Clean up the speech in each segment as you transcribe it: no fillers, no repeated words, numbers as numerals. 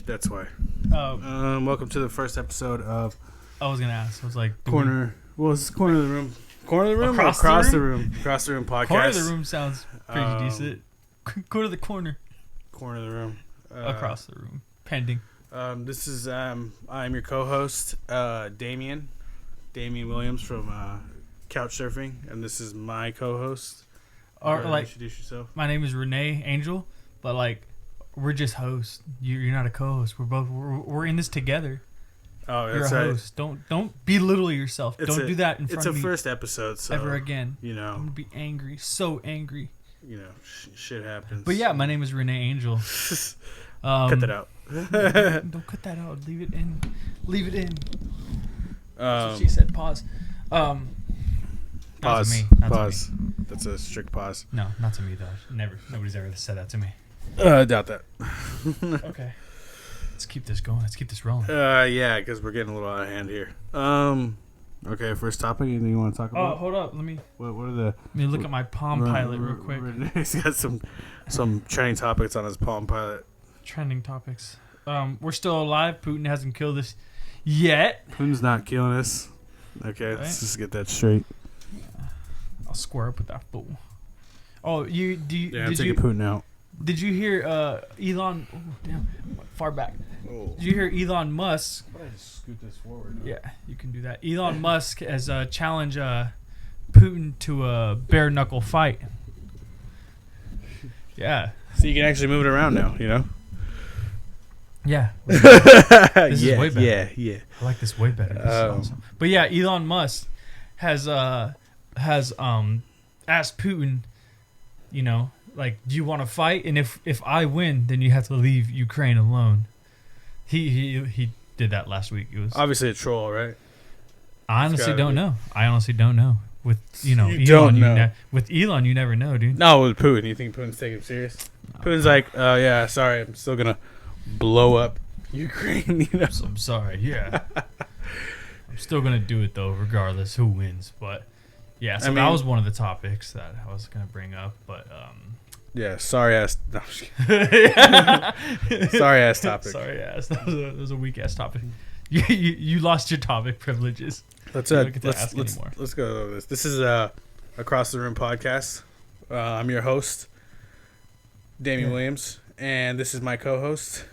That's why. Welcome to the first episode of I was gonna ask. I was like, Corner. Well, it's Corner of the Room. Corner of the Room Across or Across the the Room? Across the Room podcast. Corner of the Room sounds pretty decent. Go to the corner. Corner of the Room. Across the room. Pending. This is I'm your co-host, Damien Williams from Couch Surfing, and this is my co-host. Introduce yourself. My name is Renee Angel, but like we're just hosts. You're not a co-host. We're in this together. Oh, You're that's a right. host. Don't belittle yourself. Don't do that in front of me. It's a first episode, so ever again. You know, I'm gonna be angry. So angry. You know, shit happens. But yeah, my name is Renee Angel. Cut that out. Don't cut that out. Leave it in. Leave it in. That's what she said. Pause. Pause. Not to me. Pause. That's a strict pause. No, not to me though. Never. Nobody's ever said that to me. I doubt that. Okay. Let's keep this going. Let's keep this rolling. Yeah, because we're getting a little out of hand here. Okay, first topic. Anything you want to talk about? Oh, hold up. Let me Let me look at my Palm Pilot real quick. He's got some trending topics on his Palm Pilot. Trending topics. We're still alive. Putin hasn't killed us yet. Putin's not killing us. Okay, Right. Let's just get that straight. I'll square up with that fool. Oh, Yeah, I'm did taking you Putin out. did you hear Elon? Oh, damn, far back. Oh. Did you hear Elon Musk? Why don't I just scoot this forward? Yeah, you can do that. Elon Musk has challenged Putin to a bare knuckle fight. Yeah. So you can actually move it around now, you know? Yeah. This is way better. Yeah. I like this way better. This is awesome. But yeah, Elon Musk has asked Putin, you know, like, do you want to fight? And if I win, then you have to leave Ukraine alone. He did that last week. It was Obviously a troll, right? I honestly don't know. With with Elon, you never know, dude. No, with Putin. You think Putin's taking him serious? Putin's like, oh, yeah, sorry, I'm still going to blow up Ukraine, you know? So I'm sorry. Yeah. I'm still gonna do it though, regardless who wins. But yeah, so that was one of the topics that I was gonna bring up. But yeah, sorry ass. No, I'm just kidding. Sorry ass topic. Sorry ass. That was a weak ass topic. You lost your topic privileges. Let's go over this. This is Across the Room podcast. I'm your host, Damien Williams, and this is my co-host.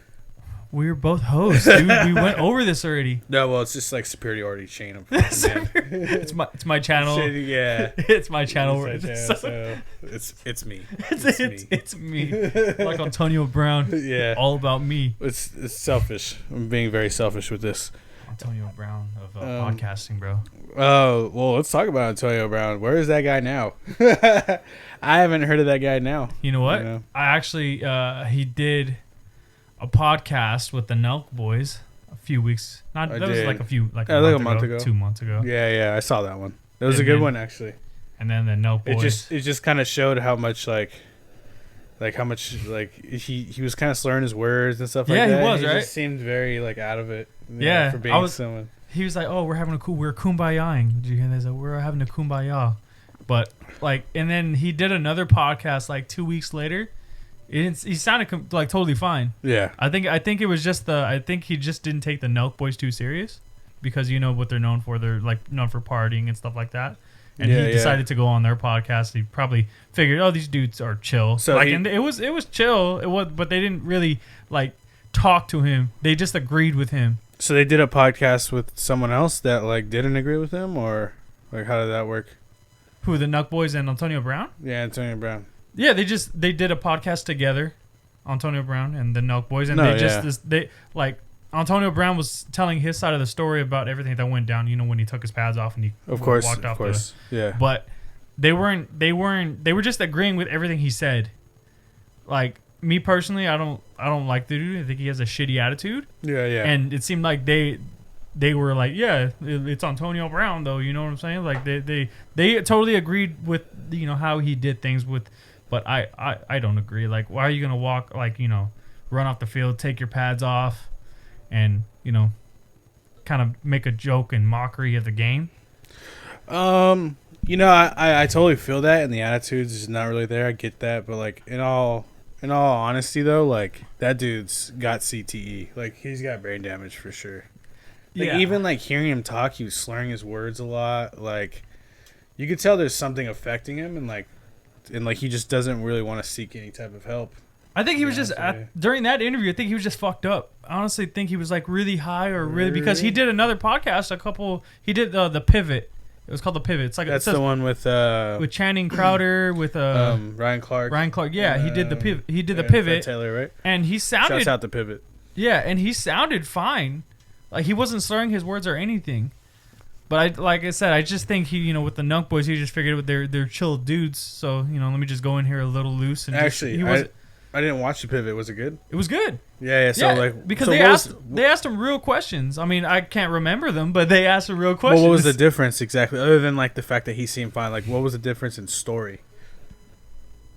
We're both hosts, dude. We went over this already. No, well, it's just like superiority chain of It's my channel. Yeah, it's my channel. So it's me. It's me. Like Antonio Brown. Yeah, all about me. It's selfish. I'm being very selfish with this. Antonio Brown of podcasting, bro. Oh, well, let's talk about Antonio Brown. Where is that guy now? I haven't heard of that guy now. You know what? I actually he did a podcast with the Nelk Boys a few weeks. Was like a month ago. 2 months ago. Yeah, I saw that one. That was a good one, actually. And then the Nelk Boys. It just kind of showed how much how much he was kind of slurring his words and stuff like that. Yeah, he was, right? He just seemed very out of it. Yeah, for being someone. He was like, "Oh, we're kumbayaing." Did you hear that? We're having a kumbaya. But and then he did another podcast 2 weeks later. He sounded totally fine. Yeah. I think it was just I think he just didn't take the Nelk Boys too serious, because you know what they're known for. They're known for partying and stuff like that. And he decided to go on their podcast. He probably figured, oh, these dudes are chill. So and it was chill. It was, but they didn't really talk to him. They just agreed with him. So they did a podcast with someone else that didn't agree with him, or how did that work? Who, the Nelk Boys and Antonio Brown? Yeah, Antonio Brown. Yeah, they did a podcast together, Antonio Brown and the Nelk Boys, and Antonio Brown was telling his side of the story about everything that went down. You know, when he took his pads off and he walked off. Yeah. But they were just agreeing with everything he said. Me personally, I don't like the dude. I think he has a shitty attitude. Yeah. And it seemed like they were like, yeah, it's Antonio Brown though. You know what I'm saying? They totally agreed with how he did things with. But I don't agree. Why are you gonna walk run off the field, take your pads off, and kind of make a joke and mockery of the game? I totally feel that, and the attitude's just not really there. I get that, but in all In all honesty, though, like that dude's got CTE. Like he's got brain damage for sure. Like even like hearing him talk, he was slurring his words a lot. Like you could tell there's something affecting him, and he just doesn't really want to seek any type of help. I think he was just during that interview. I think he was just fucked up. I honestly think he was like really high or really because he did another podcast. He did the Pivot. It was called the Pivot. It's like that's the one with Channing Crowder with Ryan Clark. Ryan Clark. Yeah, he did the Pivot. He did the Pivot. Taylor, right? And he sounded. Shouts out the Pivot. Yeah, and he sounded fine. Like he wasn't slurring his words or anything. But like I said, I just think he, with the Nunk Boys, he just figured they're chill dudes. So let me just go in here a little loose and actually, I didn't watch the Pivot. Was it good? It was good. Yeah. So because they asked him real questions. I mean, I can't remember them, but they asked him real questions. Well, what was the difference exactly, other than like the fact that he seemed fine? Like, what was the difference in story?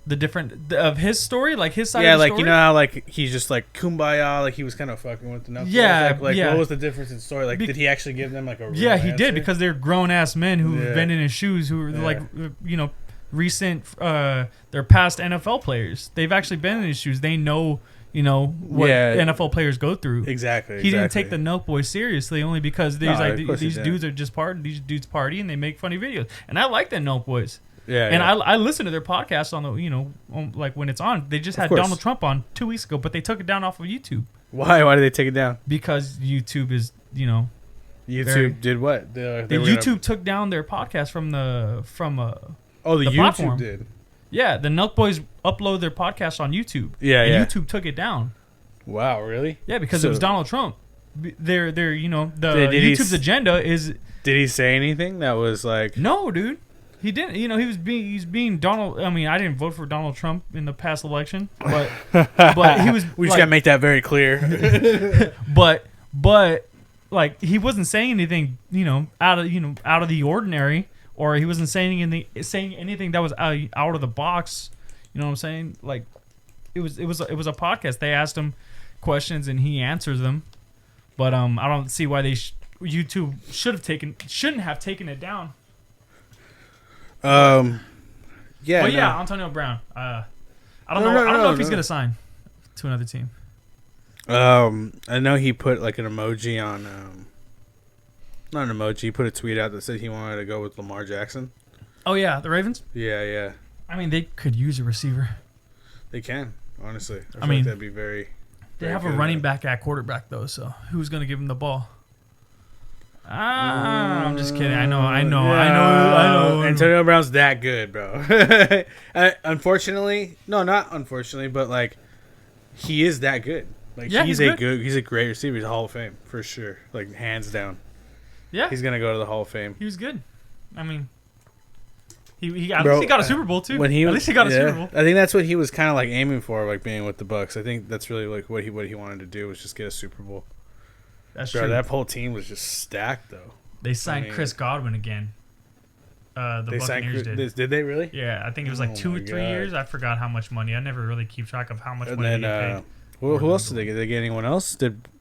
The different of his story, like his side. Yeah, of the like story? how like he's just like kumbaya, like he was kind of fucking with the Nunk Boys. Like what was the difference in story? Like, did he actually give them like a real he answer? did because they're grown ass men who've been in his shoes, who are recent they're past NFL players. They've actually been in his shoes. They know what NFL players go through. Exactly. He didn't take the Nunk Boys seriously only because these dudes are just these dudes party and they make funny videos. And I like the Nunk Boys. Yeah. And I listen to their podcast on the like when it's on. They just had Donald Trump on 2 weeks ago, but they took it down off of YouTube. Why? Why did they take it down? Because YouTube is YouTube did what? YouTube took down their podcast from the YouTube platform. Did. Yeah, the Nunk Boys upload their podcast on YouTube. Yeah, and YouTube took it down. Wow, really? Yeah, because it was Donald Trump. YouTube's agenda is. Did he say anything that was like? No, dude. He didn't. He's being Donald. I mean, I didn't vote for Donald Trump in the past election, but he was. We just gotta make that very clear. but like he wasn't saying anything, out of the ordinary. Or he wasn't saying anything that was out of the box. You know what I'm saying? Like, it was a podcast. They asked him questions and he answers them. But I don't see why YouTube shouldn't have taken it down. Yeah. But yeah, Antonio Brown. I don't know if he's gonna sign to another team. I know he put like an emoji on. Not an emoji. He put a tweet out that said he wanted to go with Lamar Jackson. Oh yeah, the Ravens. Yeah. I mean, they could use a receiver. They can, honestly. I mean, that'd be very. They have a running back at quarterback though, so who's gonna give him the ball? I'm just kidding. I know. Antonio Brown's that good, bro. Unfortunately, not unfortunately, but like, he is that good. Like, he's a great receiver. He's a Hall of Fame for sure. Like, hands down. Yeah, he's gonna go to the Hall of Fame. He was good. I mean, he at least he got a Super Bowl too. At least he got a Super Bowl. I think that's what he was kind of like aiming for, like being with the Bucs. I think that's really like what he wanted to do was just get a Super Bowl. That's true. That whole team was just stacked, though. They signed Chris Godwin again. The Buccaneers did. Did they really? Yeah, I think it was like 2 or 3 years. I forgot how much money. I never really keep track of how much money they paid. Who else did they get? Did they get anyone else?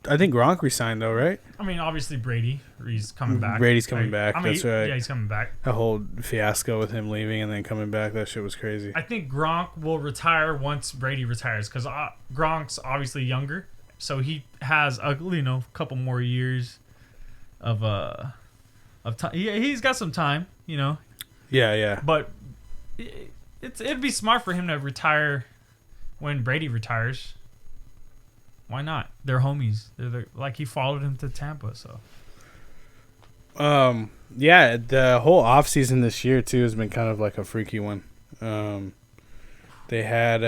I think Gronk resigned though, right? I mean, obviously Brady. He's coming back. Brady's coming back. That's right. Yeah, he's coming back. A whole fiasco with him leaving and then coming back. That shit was crazy. I think Gronk will retire once Brady retires because Gronk's obviously younger, so he has a couple more years of time. Yeah, he's got some time, Yeah. But it'd be smart for him to retire when Brady retires. Why not? They're homies. They're like he followed him to Tampa, so. Yeah, the whole offseason this year too has been kind of like a freaky one. They had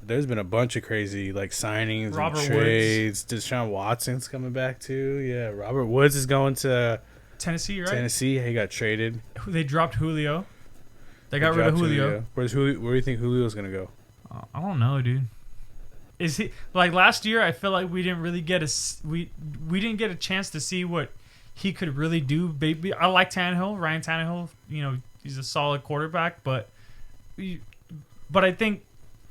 there's been a bunch of crazy like signings and trades. Deshaun Watson's coming back too. Yeah, Robert Woods is going to Tennessee, right? Tennessee. He got traded. They dropped Julio. They got rid of Julio. Where do you think Julio's gonna go? I don't know, dude. Is he like last year? I feel like we didn't really get we didn't get a chance to see what he could really do. Baby, I like Tannehill, Ryan Tannehill. He's a solid quarterback, but I think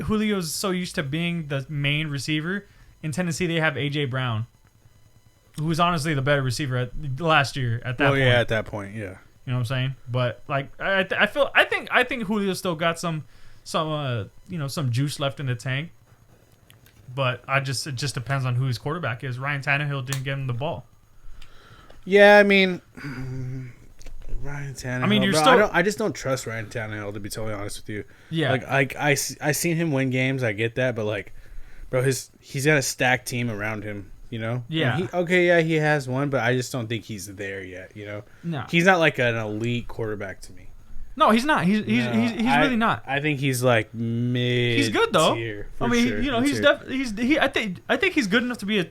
Julio's so used to being the main receiver. In Tennessee, they have AJ Brown, who was honestly the better receiver last year at that point. Yeah, at that point, yeah. You know what I'm saying? But like, I think Julio still got some juice left in the tank. But it just depends on who his quarterback is. Ryan Tannehill didn't get him the ball. Yeah, I mean, Ryan Tannehill. I mean, you're bro, still. I just don't trust Ryan Tannehill, to be totally honest with you. Yeah. Like I seen him win games. I get that, but like, bro, he's got a stacked team around him. You know. Yeah. He has one, but I just don't think he's there yet. You know. No. He's not like an elite quarterback to me. No, he's not. He's really not. I think he's like mid. He's good though. I mean, sure. you know, I think he's good enough to be a.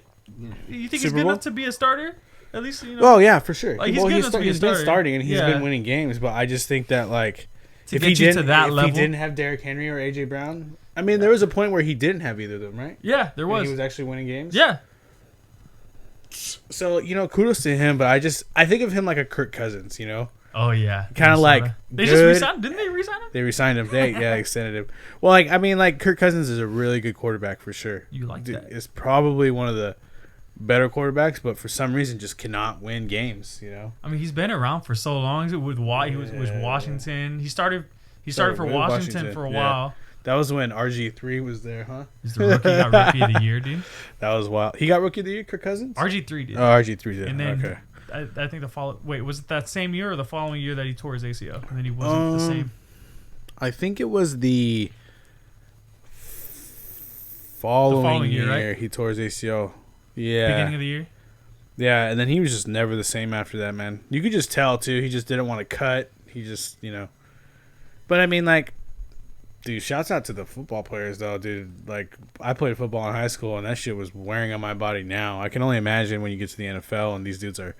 You think he's good enough to be a starter? At least, you know. Oh yeah, for sure. Like, he's been starting and he's been winning games, but I just think that like if he didn't have Derrick Henry or AJ Brown, I mean, there was a point where he didn't have either of them, right? Yeah, there was. And he was actually winning games. Yeah. So kudos to him, but I think of him like a Kirk Cousins, you know. Oh yeah, kind of like they just re-signed. Didn't they re-sign him? They re-signed him. They extended him. Well, like I mean, like Kirk Cousins is a really good quarterback for sure. You like that? It's probably one of the better quarterbacks, but for some reason just cannot win games. You know. I mean, he's been around for so long. He was Washington. He started for Washington for a while. That was when RG3 was there, huh? He's the rookie. Got rookie of the year, dude. That was wild. He got rookie of the year, Kirk Cousins. RG3 did. Oh, RG3 did. And then okay. I think was it that same year or the following year that he tore his ACL and then he wasn't the same? I think it was the following year, right? He tore his ACL. Yeah. Beginning of the year? Yeah, and then he was just never the same after that, man. You could just tell, too. He just didn't want to cut. He just, But, I mean, like, dude, shouts out to the football players, though, dude. Like, I played football in high school, and that shit was wearing on my body now. I can only imagine when you get to the NFL and these dudes are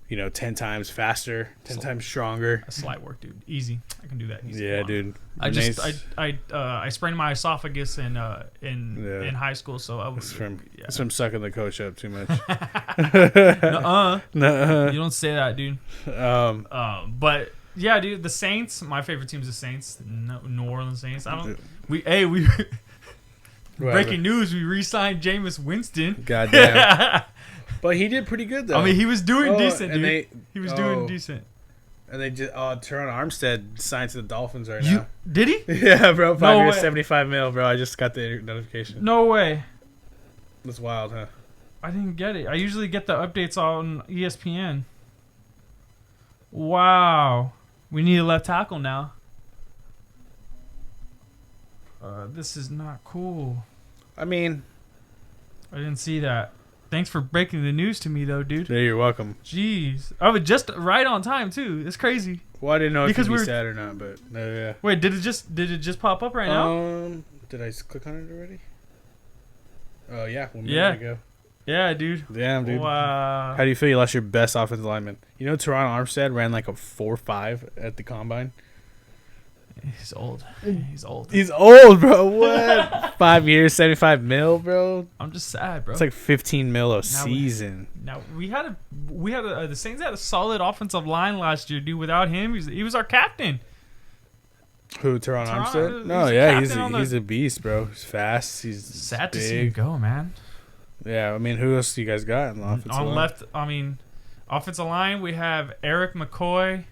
10 times faster, 10 times stronger. That's light work, dude. Easy. I can do that easy. Yeah, dude. I sprained my esophagus in high school, so I was it's from sucking the coach up too much. Nuh-uh. You don't say that, dude. But yeah, dude, the Saints, my favorite team's the Saints, New Orleans Saints. Breaking news, we re-signed Jameis Winston. Goddamn. But he did pretty good, though. I mean, he was doing decent, dude. He was doing decent. And they just Teron Armstead signed to the Dolphins right now. Did he? Yeah, bro. 5 years, $75 million, bro. I just got the notification. No way. That's wild, huh? I didn't get it. I usually get the updates on ESPN. Wow. We need a left tackle now. This is not cool. I mean, I didn't see that. Thanks for breaking the news to me, though, dude. Yeah, you're welcome. Jeez. I was just right on time, too. It's crazy. Well, I didn't know if you'd be sad or not, but yeah. Wait, did it just pop up right now? Did I click on it already? Oh, yeah. 1 minute ago. Yeah, dude. Damn, dude. Wow. How do you feel you lost your best offensive lineman? You know, Teron Armstead ran like a 4.5 at the combine. He's old. He's old, bro. What? 5 years, $75 million, bro. I'm just sad, bro. It's like $15 million a season. Now the Saints had a solid offensive line last year, dude. Without him, he was our captain. Who? Teron Armstead? No, yeah, he's a beast, bro. He's fast. He's sad big. To see him go, man. Yeah, I mean, who else do you guys got in the offensive line? On left, I mean, offensive line, we have Eric McCoy,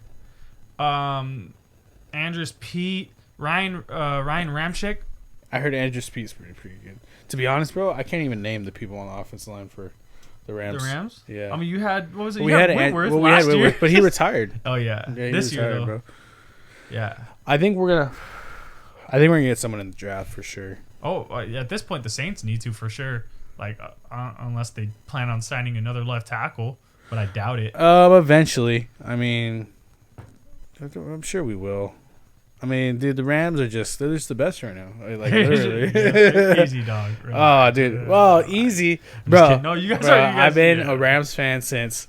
Andrus Pete, Ryan Ramczyk. I heard Andrus Pete's pretty good. To be honest, bro, I can't even name the people on the offensive line for the Rams. The Rams? Yeah. I mean, you had, what was it? We had Whitworth last year. But he retired. Oh, yeah. This year, though. Bro. Yeah. I think we're gonna get someone in the draft for sure. Oh, at this point, the Saints need to for sure. Like, unless they plan on signing another left tackle, but I doubt it. Eventually. I mean, I'm sure we will. I mean, dude, the Rams they're just the best right now. Like literally. Easy, dog. Really. Oh, dude. Well, easy, bro. No, you guys bro, are. I've been a Rams fan since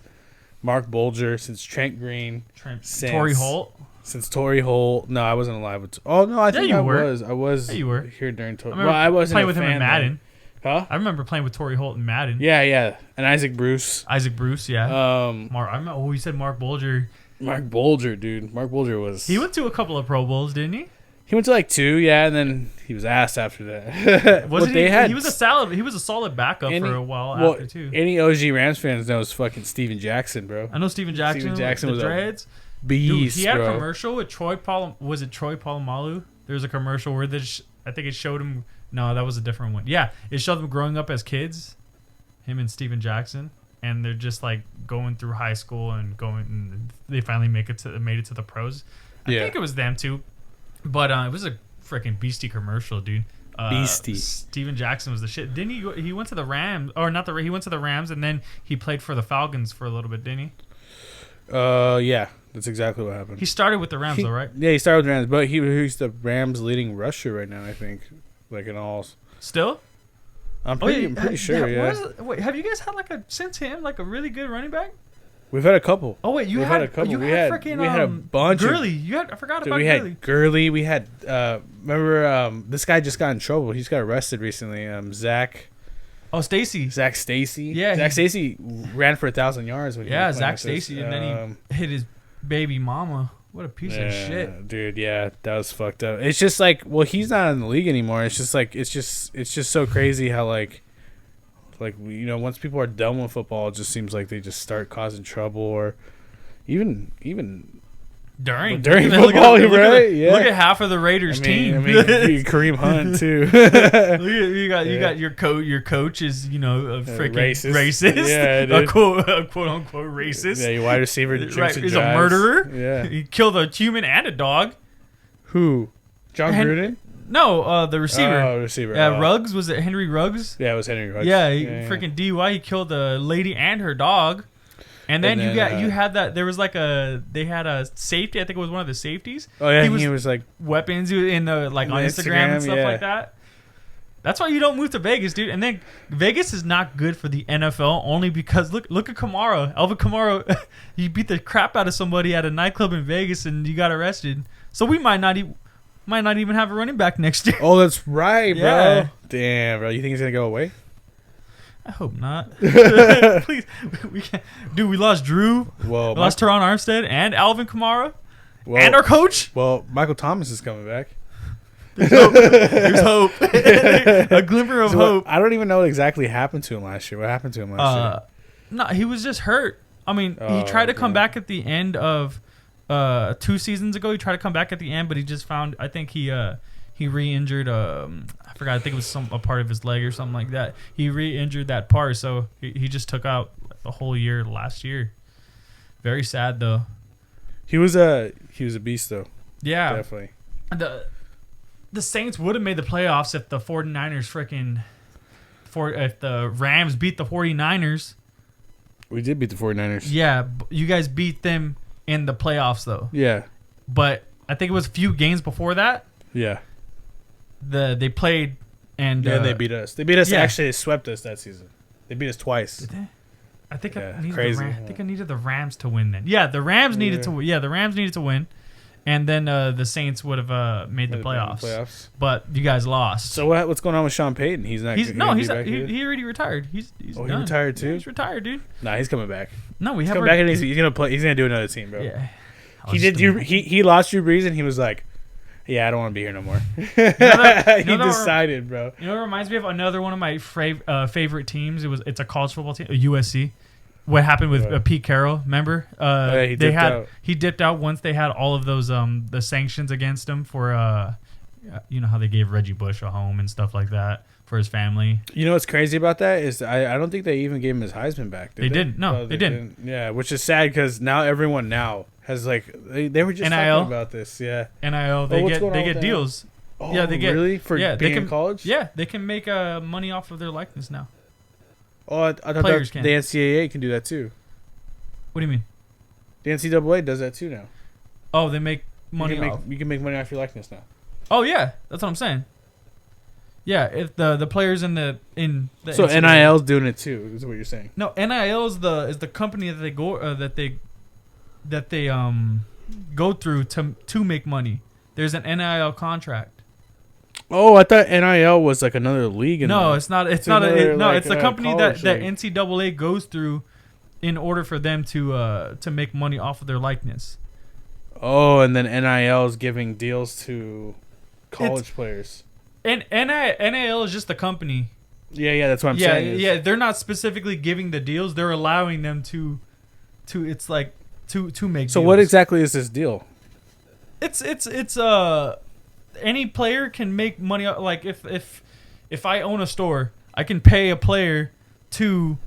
Mark Bulger, since Trent Green, since Torrey Holt. Since Torrey Holt. No, I wasn't alive with. Oh no, I think I was. I was. Yeah, you were here during Torrey. Well, I wasn't playing with him in Madden. Huh? I remember playing with Torrey Holt in Madden. Yeah, and Isaac Bruce. Yeah. You said Mark Bulger. Mark Bulger, dude. Mark Bulger was. He went to a couple of Pro Bowls, didn't he? He went to like 2, yeah, and then he was asked after that. He was a solid backup for a while after too. Any OG Rams fans knows fucking Steven Jackson, bro. I know Steven Jackson. Steven Jackson was dreads. Beast, dude, he had a commercial with Troy Polamalu. There was a commercial where I think it showed him No, that was a different one. Yeah, it showed them growing up as kids, him and Steven Jackson, and they're just like going through high school and they finally made it to the pros. I think it was them too, but it was a freaking beastie commercial, dude. Beastie. Steven Jackson was the shit. Didn't he? He went to the Rams, or not the? He went to the Rams, and then he played for the Falcons for a little bit, didn't he? Yeah, that's exactly what happened. He started with the Rams, though, right? Yeah, he started with the Rams, but he's the Rams' leading rusher right now, I think, like in all. Still? I'm pretty sure. Yeah. Wait, have you guys had since him a really good running back? We've had a couple. Oh wait, We've had a couple. We had a bunch. Gurley. I forgot about Gurley. We had Gurley. We had remember this guy just got in trouble. He's got arrested recently. Zach. Oh, Stacy. Zach Stacy. Yeah. Zach Stacy ran for 1,000 yards when he was Zach Stacy, and then he hit his baby mama. What a piece of shit, dude. Yeah, that was fucked up. It's just he's not in the league anymore. It's just it's just so crazy how once people are done with football, it just seems like they just start causing trouble, or even during football, right? Yeah. Look at half of the Raiders team. I mean, Kareem Hunt too. you got your coach is a freaking racist. Yeah, a quote unquote racist. Yeah, your wide receiver is a murderer. Yeah, he killed a human and a dog. Who? John Gruden? No, the receiver. Oh, receiver. Ruggs, was it Henry Ruggs? Yeah, it was Henry Ruggs. Yeah, freaking DUI. He killed a lady and her dog. And then you had that. There was they had a safety. I think it was one of the safeties. Oh yeah, he was like weapons in the on Instagram and stuff like that. That's why you don't move to Vegas, dude. And then Vegas is not good for the NFL only because look at Kamara, Alvin Kamara. He beat the crap out of somebody at a nightclub in Vegas and you got arrested. So we might not even have a running back next year. Oh, that's right, bro. Yeah. Damn, bro. You think he's gonna go away? I hope not. Please, we can't. Dude, we lost Drew. Well, we lost Teron Armstead and Alvin Kamara, and our coach. Well, Michael Thomas is coming back. There's hope. There's hope. A glimmer of hope. I don't even know what exactly happened to him last year. What happened to him last year? No, he was just hurt. I mean, he tried to come back at the end of 2 seasons ago. He tried to come back at the end, but he just found. I think he re-injured. I forgot. I think it was a part of his leg or something like that. He re-injured that part, so he just took out the whole year last year. Very sad though. He was a beast though. Yeah, definitely. The Saints would have made the playoffs if the 49ers if the Rams beat the 49ers. We did beat the 49ers. Yeah, you guys beat them in the playoffs though. Yeah. But I think it was a few games before that. Yeah. They played and they beat us. They beat us. Yeah. Actually, they swept us that season. They beat us twice. Did they? I think I needed crazy. I think I needed the Rams to win then. Yeah, the Rams needed to. Yeah, the Rams needed to win, and then the Saints would have made the playoffs. But you guys lost. So what's going on with Sean Payton? He's not. He already retired. He's done. He retired too. Yeah, he's retired, dude. Nah, he's coming back. No, he's coming back and he's gonna play. He's gonna do another team, bro. Yeah. He lost Drew Brees and he was like, yeah, I don't want to be here no more. He decided, bro. You know what reminds me of another one of my favorite teams? It's a college football team, USC. What happened with Pete Carroll? Remember? He dipped out once they had all of those the sanctions against him for how they gave Reggie Bush a home and stuff like that for his family. You know what's crazy about that is I don't think they even gave him his Heisman back. Did they? Didn't. No, they didn't. Yeah, which is sad because now everyone has they were just NIL? talking about this. Yeah, NIL. They get deals. Oh, yeah, they get really for being in college. Yeah, they can make money off of their likeness now. Oh, I thought the NCAA can do that too. What do you mean? The NCAA does that too now. Oh, they make money off. You can make money off your likeness now. Oh yeah, that's what I'm saying. Yeah, if the players in the so NCAA, NIL's doing it too. Is what you're saying? No, NIL is the company that they go that they go through to make money. There's an NIL contract. Oh, I thought NIL was like another league. No, it's not. It's not. It's the company that NCAA goes through in order for them to make money off of their likeness. Oh, and then NIL is giving deals to college players. And NIL is just the company. Yeah, that's what I'm saying. Yeah, they're not specifically giving the deals. They're allowing them to it's like to make. So deals. what exactly is this deal? It's any player can make money. Like if if I own a store, I can pay a player to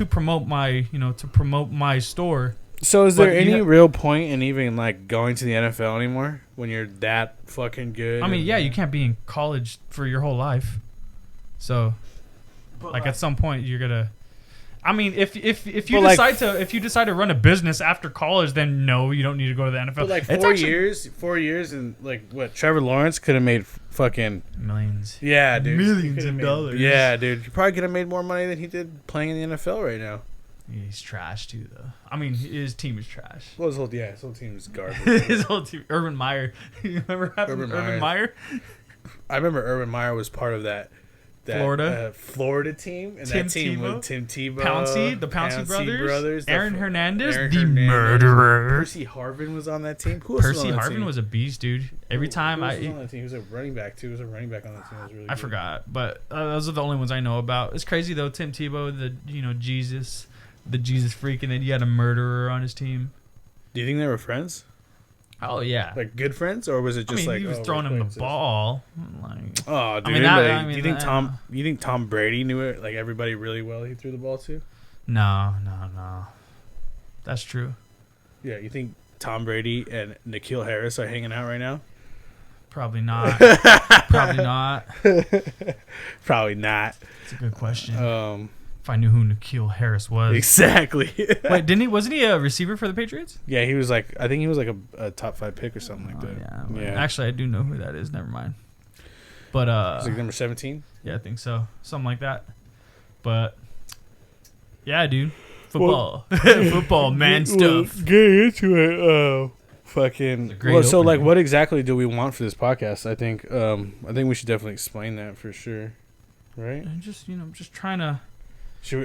promote my store. So is there any real point in even like going to the NFL anymore when you're that fucking good? I mean, yeah, you can't be in college for your whole life. So, like at some point you're gonna. I mean, if you decide to run a business after college, then no, you don't need to go to the NFL. But like 4 years, and like what Trevor Lawrence could have made fucking millions. Yeah, dude, millions of dollars. Yeah, dude, he probably could have made more money than he did playing in the NFL right now. Yeah, he's trash too, though. I mean, his team is trash. Well, his whole team is garbage. His whole team, Urban Meyer. You remember Urban Meyer? I remember Urban Meyer was part of that Florida team, and that team with Tim Tebow, the Pouncey brothers, Aaron Hernandez, murderer. Percy Harvin was on that team. Who else Percy Harvin was a beast, dude. Every time who was on that team? He was a running back too. He was a running back on that team. That was really I forgot, but those are the only ones I know about. It's crazy though. Tim Tebow, the Jesus freak, and then you had a murderer on his team. Do you think they were friends? Oh yeah, like good friends, or was it just he was throwing him the ball? Like, oh, dude! Do you think Tom Brady knew it? Like everybody really well, he threw the ball to. No, that's true. Yeah, you think Tom Brady and N'Keal Harris are hanging out right now? Probably not. Probably not. Probably not. That's a good question. If I knew who N'Keal Harris was. Exactly. Wait, wasn't he a receiver for the Patriots? Yeah, he was like, I think he was like a top 5 pick or something like that. Yeah. Actually, I do know who that is. Never mind. But it's like number 17? Yeah, I think so. Something like that. But yeah, dude. Football. Football, man stuff. Get into it. Fucking. Well, so like what exactly do we want for this podcast? I think we should definitely explain that for sure. Right? And just trying to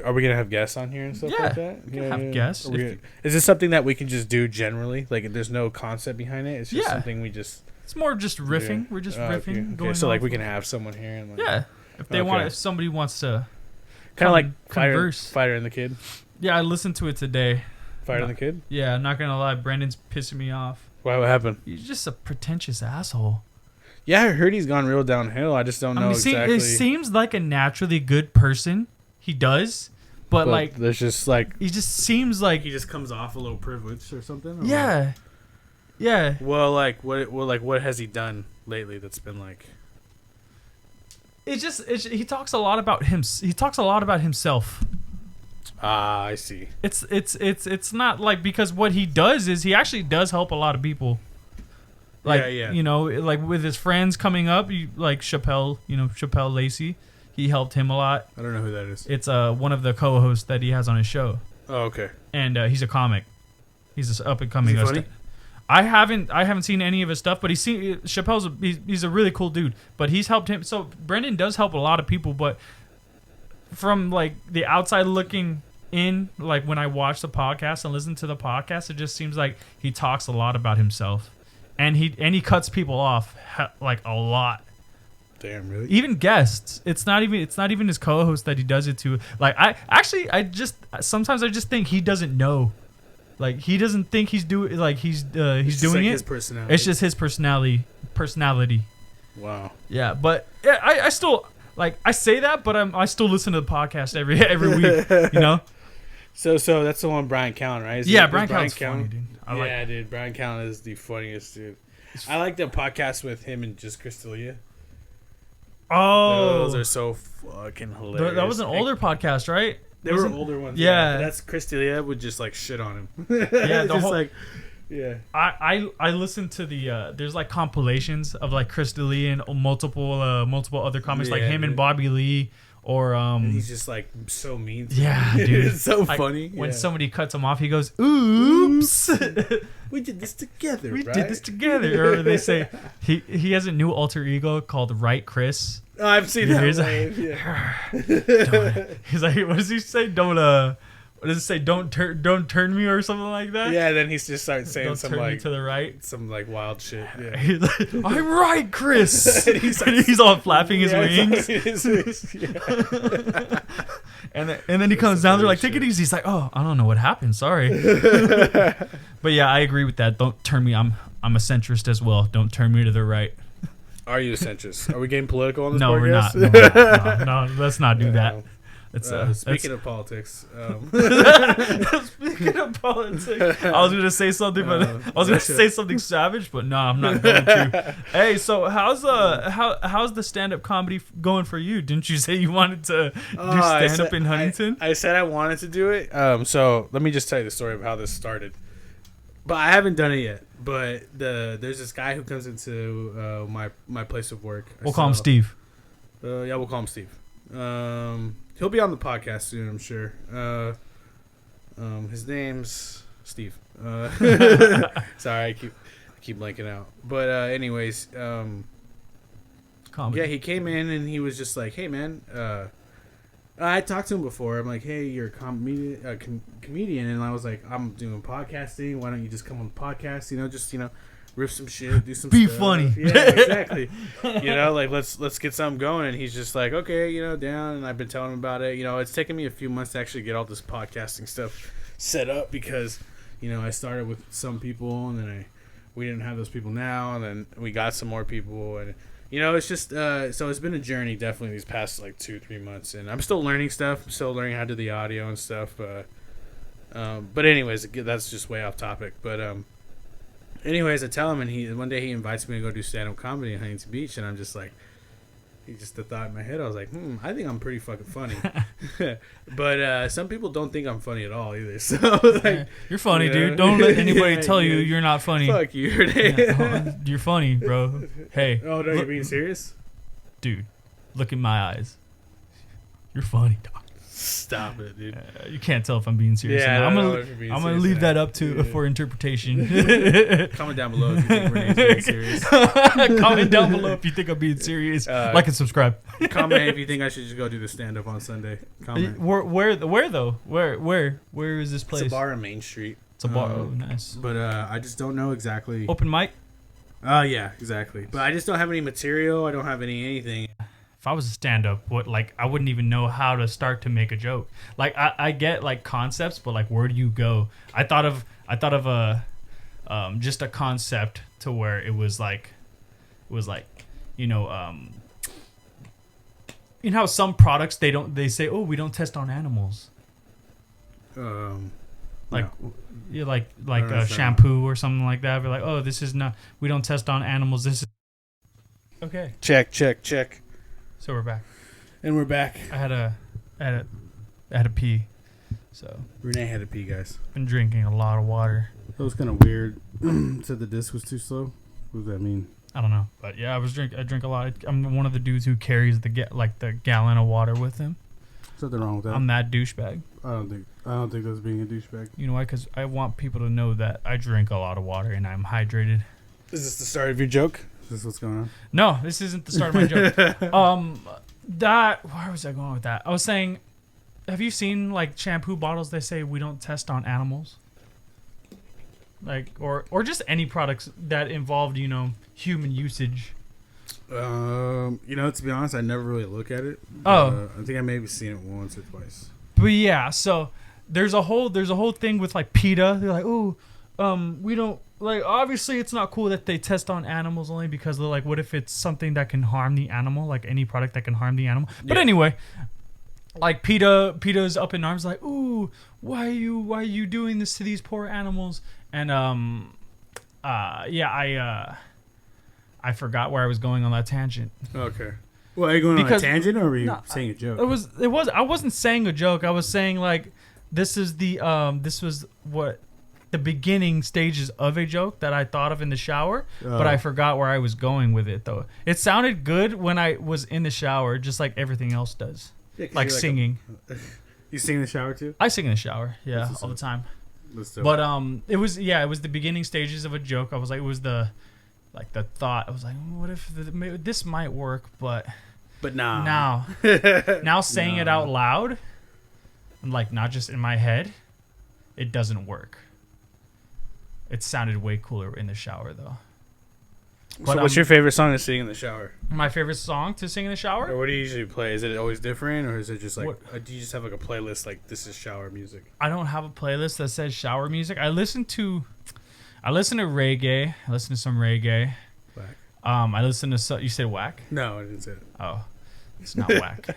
are we gonna have guests on here and stuff like that? We can have guests. Is this something that we can just do generally? Like, there's no concept behind it. It's just something we just. It's more just riffing. Yeah. We're just riffing. Okay. So like we can have someone here and like. Yeah, if somebody wants to. Kind of like converse. Fighter and the Kid. Yeah, I listened to it today. Fighter and the Kid. Yeah, I'm not gonna lie. Brandon's pissing me off. Why? What happened? He's just a pretentious asshole. Yeah, I heard he's gone real downhill. I just don't know exactly. It seems like a naturally good person. He does. But like, there's just like he just seems like he just comes off a little privileged or something. Or yeah, what? Yeah. Well, what has he done lately that's been like? He talks a lot about him. He talks a lot about himself. Ah, I see. It's not like, because what he does is he actually does help a lot of people. Like, you know, like with his friends coming up, like Chappelle Lacey. He helped him a lot. I don't know who that is. It's one of the co-hosts that he has on his show. Oh, okay. And he's a comic. He's an up and coming. Is he funny? I haven't seen any of his stuff, but Chappelle's he's a really cool dude. But he's helped him. So Brendan does help a lot of people, but from like the outside looking in, like when I watch the podcast and listen to the podcast, it just seems like he talks a lot about himself, and he cuts people off like a lot. Damn, really? Even guests. It's not even his co-host that he does it to. Like sometimes I just think he doesn't know. Like he doesn't think he's doing doing like his personality. It's just his personality. Wow. Yeah, but I still like, I say that, but I still listen to the podcast every week, you know? So that's the one, Brian Callen, right? Brian Callen's funny, dude. Dude, Brian Callen is the funniest dude. I like the podcast with him and just Chris D'Elia. Oh, those are so fucking hilarious. That was an older podcast, right? They were older ones. Yeah. But that's Chris D'Elia would just like shit on him. Yeah, yeah. I listened to the there's like compilations of like Chris D'Elia and multiple other comics, like him and Bobby Lee, or and he's just like so mean. Yeah, dude. It's so like, funny. When somebody cuts him off, he goes, "Oops." We did this together. Or they say he has a new alter ego called Right Chris. Oh, I've seen that. He's like, what does he say? What does it say? Don't turn me or something like that. Yeah. Then he just starts saying don't some turn like me to the right, some like wild shit. Yeah. He's like, I'm right, Chris. and he's all flapping his wings. And then he comes down there like, take it easy. He's like, oh, I don't know what happened. Sorry. But yeah, I agree with that. Don't turn me. I'm a centrist as well. Don't turn me to the right. Are you a centrist? Are we getting political on this No, we're not. podcast? No, we're not. No, let's not do that. Speaking of politics, speaking of politics, I was gonna say something, but I was gonna say something savage, but no, I'm not going to. Hey, so how's the stand-up comedy going for you? Didn't you say you wanted to do stand-up in Huntington? I said I wanted to do it. So let me just tell you the story of how this started. But I haven't done it yet. But there's this guy who comes into my place of work. We'll call him Steve. Yeah, we'll call him Steve. He'll be on the podcast soon, I'm sure. His name's Steve. Sorry, I keep blanking out. But anyways, yeah, he came in and he was just like, "Hey, man." I talked to him before. I'm like, "Hey, you're a comedian," and I was like, "I'm doing podcasting. Why don't you just come on the podcast? Just riff some shit, do some be stuff. funny." Yeah, exactly. Like let's get something going. And he's just like, "Okay, down." And I've been telling him about it. It's taken me a few months to actually get all this podcasting stuff set up because I started with some people and then we didn't have those people now, and then we got some more people, and it's just so it's been a journey definitely these past like 2-3 months, and I'm still learning stuff. I'm still learning how to do the audio and stuff. But anyways, that's just way off topic. But anyways, I tell him, and one day he invites me to go do stand-up comedy in Huntington Beach, and I'm just like, just a thought in my head. I was like, I think I'm pretty fucking funny. But some people don't think I'm funny at all either. So like, you're funny, dude. Don't let anybody tell you you're not funny. Fuck you. You're funny, bro. Hey. Oh no, you're being serious, dude. Look in my eyes. You're funny, dog. Stop it, dude. You can't tell if I'm being serious. Yeah, I'm gonna leave that up to for interpretation. Comment down below if you think Renee's being serious. Comment down below if you think I'm being serious. Like and subscribe. Comment if you think I should just go do the stand up on Sunday. Comment. Where though? Where is this place? It's a bar on Main Street. It's a bar. Oh, nice. But I just don't know exactly. Open mic. Yeah, exactly. But I just don't have any material. I don't have anything. If I was a stand-up, I wouldn't even know how to start to make a joke. Like I get like concepts, but like where do you go? I thought of a just a concept to where it was like how some products they say, oh, we don't test on animals. Like no. Yeah, like shampoo or something like that. Be like, oh, this is not. We don't test on animals. This is okay. Check. So we're back. And we're back. I had a pee. So Renee had to pee, guys. Been drinking a lot of water. That was kind of weird. Said the disc was too slow. What does that mean? I don't know, but yeah, I drink a lot. I'm one of the dudes who carries the gallon of water with him. Something wrong with that. I'm that douchebag. I don't think that's being a douchebag. You know why? Because I want people to know that I drink a lot of water and I'm hydrated. Is this the start of your joke? Is this what's going on? No, this isn't the start of my joke. Where was I going with that? I was saying, have you seen like shampoo bottles? They say we don't test on animals. Like or just any products that involved human usage. To be honest, I never really look at it. Oh, I think I maybe seen it once or twice. But yeah, so there's a whole thing with like PETA. They're like, oh, we don't like. Obviously, it's not cool that they test on animals only because they're like, what if it's something that can harm the animal, like any product that can harm the animal. But anyway, like PETA's up in arms, like, ooh, why are you doing this to these poor animals? And I forgot where I was going on that tangent. Okay. Well, are you going on a tangent, or were you saying a joke? It was. I wasn't saying a joke. I was saying like, this was what the beginning stages of a joke that I thought of in the shower, but I forgot where I was going with it though. It sounded good when I was in the shower, just like everything else does, like singing. You sing in the shower too? I sing in the shower, yeah, all the time. But it was the beginning stages of a joke. I was like, it was the thought. I was like, what if this might work, but now saying it out loud, and like not just in my head, it doesn't work. It sounded way cooler in the shower though. But, so what's your favorite song to sing in the shower? My favorite song to sing in the shower? Or what do you usually play? Is it always different, or is it just like do you just have like a playlist like this is shower music? I don't have a playlist that says shower music. I listen to reggae. I listen to some reggae. I listen to you said whack? No, I didn't say it. Oh, it's not whack.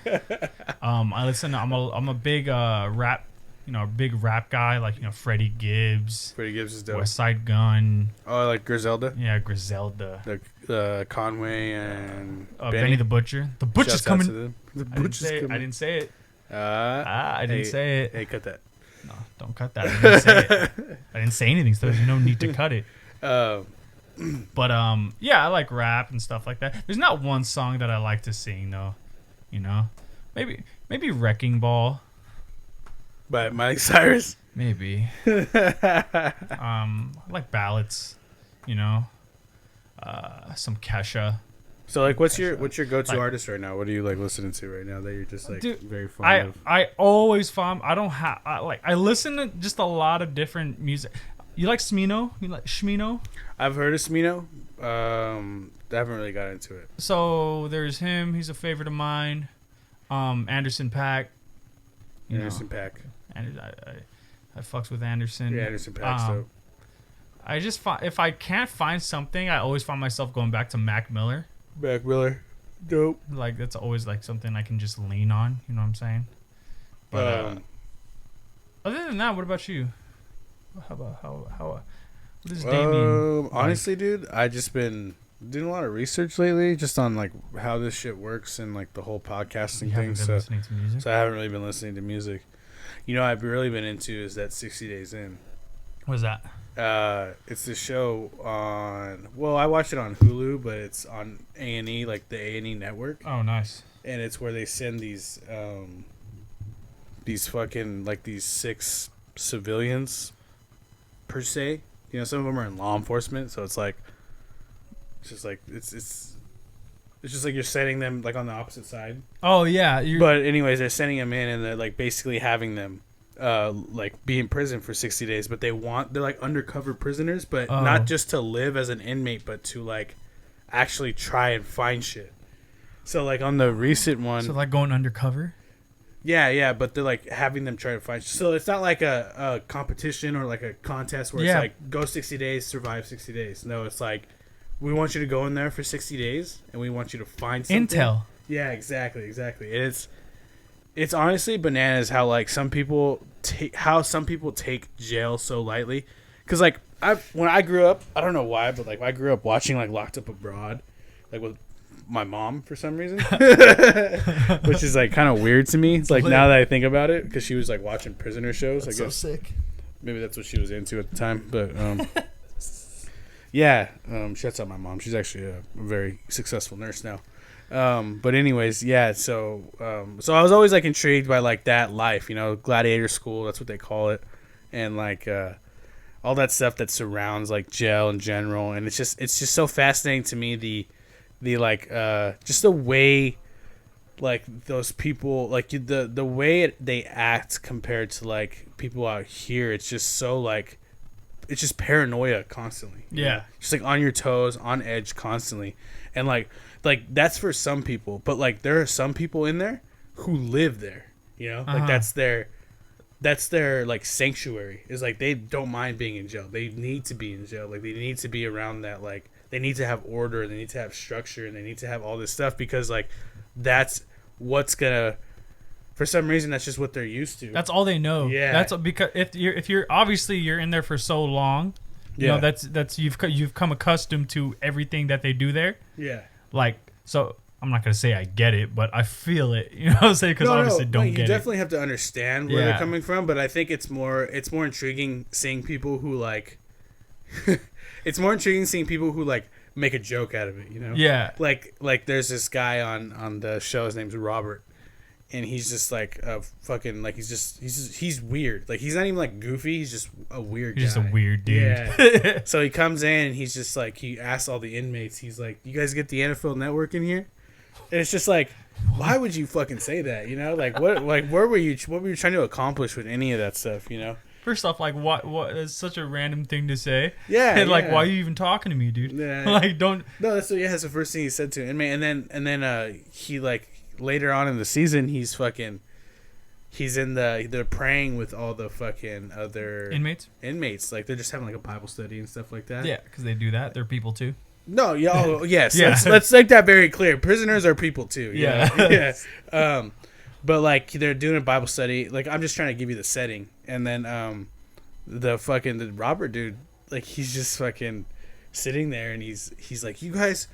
I listen. I'm a big rap. A big rap guy like Freddie Gibbs. Freddie Gibbs is dope. West Side Gun. Oh, like Griselda. Yeah, Griselda. The Conway and Benny the Butcher. The Butcher's coming. The Butcher's coming. I didn't say it. I didn't say it. Hey, cut that. No, don't cut that. I didn't say it. I didn't say anything, so there's no need to cut it. But yeah, I like rap and stuff like that. There's not one song that I like to sing though. Maybe Wrecking Ball. By Miley Cyrus. Maybe. I like ballads. Some Kesha. So like, what's your go-to artist right now? What are you like listening to right now that you're just like very fond of? I always find I listen to just a lot of different music. You like Smino? You like Shmino? I've heard of Smino. I haven't really got into it. So there's him. He's a favorite of mine. Anderson .Paak. Anderson .Paak. And I fucks with Anderson. Yeah, Anderson .Paak's dope. I just if I can't find something, I always find myself going back to Mac Miller. Mac Miller, dope. Like that's always like something I can just lean on. You know what I'm saying? But other than that, what about you? How what does day mean? Honestly, dude, I just been doing a lot of research lately, just on like how this shit works and like the whole podcasting thing. Listening to music? So I haven't really been listening to music. I've really been into is that 60 Days In. What is that? It's the show on. Well, I watched it on Hulu, but it's on A&E, like the A&E network. Oh, nice. And it's where they send these fucking like these 6 civilians per se. Some of them are in law enforcement, so it's just like it's just like you're setting them like on the opposite side. Oh yeah. But anyways, they're sending them in, and they're like basically having them like be in prison for 60 days. But they're like undercover prisoners, but not just to live as an inmate, but to like actually try and find shit. So like on the recent one, so like going undercover. Yeah, but they're like having them try to find. So it's not like a competition or like a contest where it's like go 60 days, survive 60 days. No, it's like we want you to go in there for 60 days and we want you to find something. Intel. Yeah, exactly. It's honestly bananas how like some people take jail so lightly. Because like when I grew up, I don't know why, but like I grew up watching like Locked Up Abroad, like with my mom for some reason, which is like kind of weird to me. It's like now that I think about it, because she was like watching prisoner shows. That's I guess so sick. Maybe that's what she was into at the time. But yeah, shouts out my mom. She's actually a very successful nurse now. But anyways, yeah. So I was always like intrigued by like that life, gladiator school. That's what they call it, and like all that stuff that surrounds like jail in general. And it's just so fascinating to me the like just the way like those people like the way they act compared to like people out here. It's just so like it's just paranoia constantly. Yeah, just like on your toes, on edge constantly, and like that's for some people, but like there are some people in there who live there. Like that's their like sanctuary. Is like they don't mind being in jail. They need to be in jail. Like they need to be around that. Like they need to have order. They need to have structure, and they need to have all this stuff because like that's what's gonna. For some reason, that's just what they're used to. That's all they know. Yeah, that's because if you're obviously you're in there for so long, that's you've come accustomed to everything that they do there. Yeah, like so. I'm not gonna say I get it, but I feel it. You know what I'm saying? Because obviously don't get it. You definitely have to understand where they're coming from, but I think it's more intriguing seeing people who like. It's more intriguing seeing people who like make a joke out of it. Yeah. Like there's this guy on the show. His name's Robert. And he's just like a fucking like he's weird. Like he's not even like goofy. He's just a weird guy. He's just a weird dude. Yeah. So he comes in and he's just like he asks all the inmates. He's like, "You guys get the NFL Network in here?" And it's just like, why would you fucking say that? Like what? Like what were you trying to accomplish with any of that stuff? First off, like what is such a random thing to say? Yeah. And like, why are you even talking to me, dude? Yeah. Like don't. No, that's the first thing he said to an inmate, and then he like. Later on in the season, he's in they're praying with all the fucking other inmates. Like they're just having like a Bible study and stuff like that. Yeah, because they do that. They're people too. No, yo, yes. Yeah. Let's make that very clear. Prisoners are people too. Yeah. Yeah. But like they're doing a Bible study. Like I'm just trying to give you the setting, and then the Robert dude, like he's just fucking sitting there, and he's like, you guys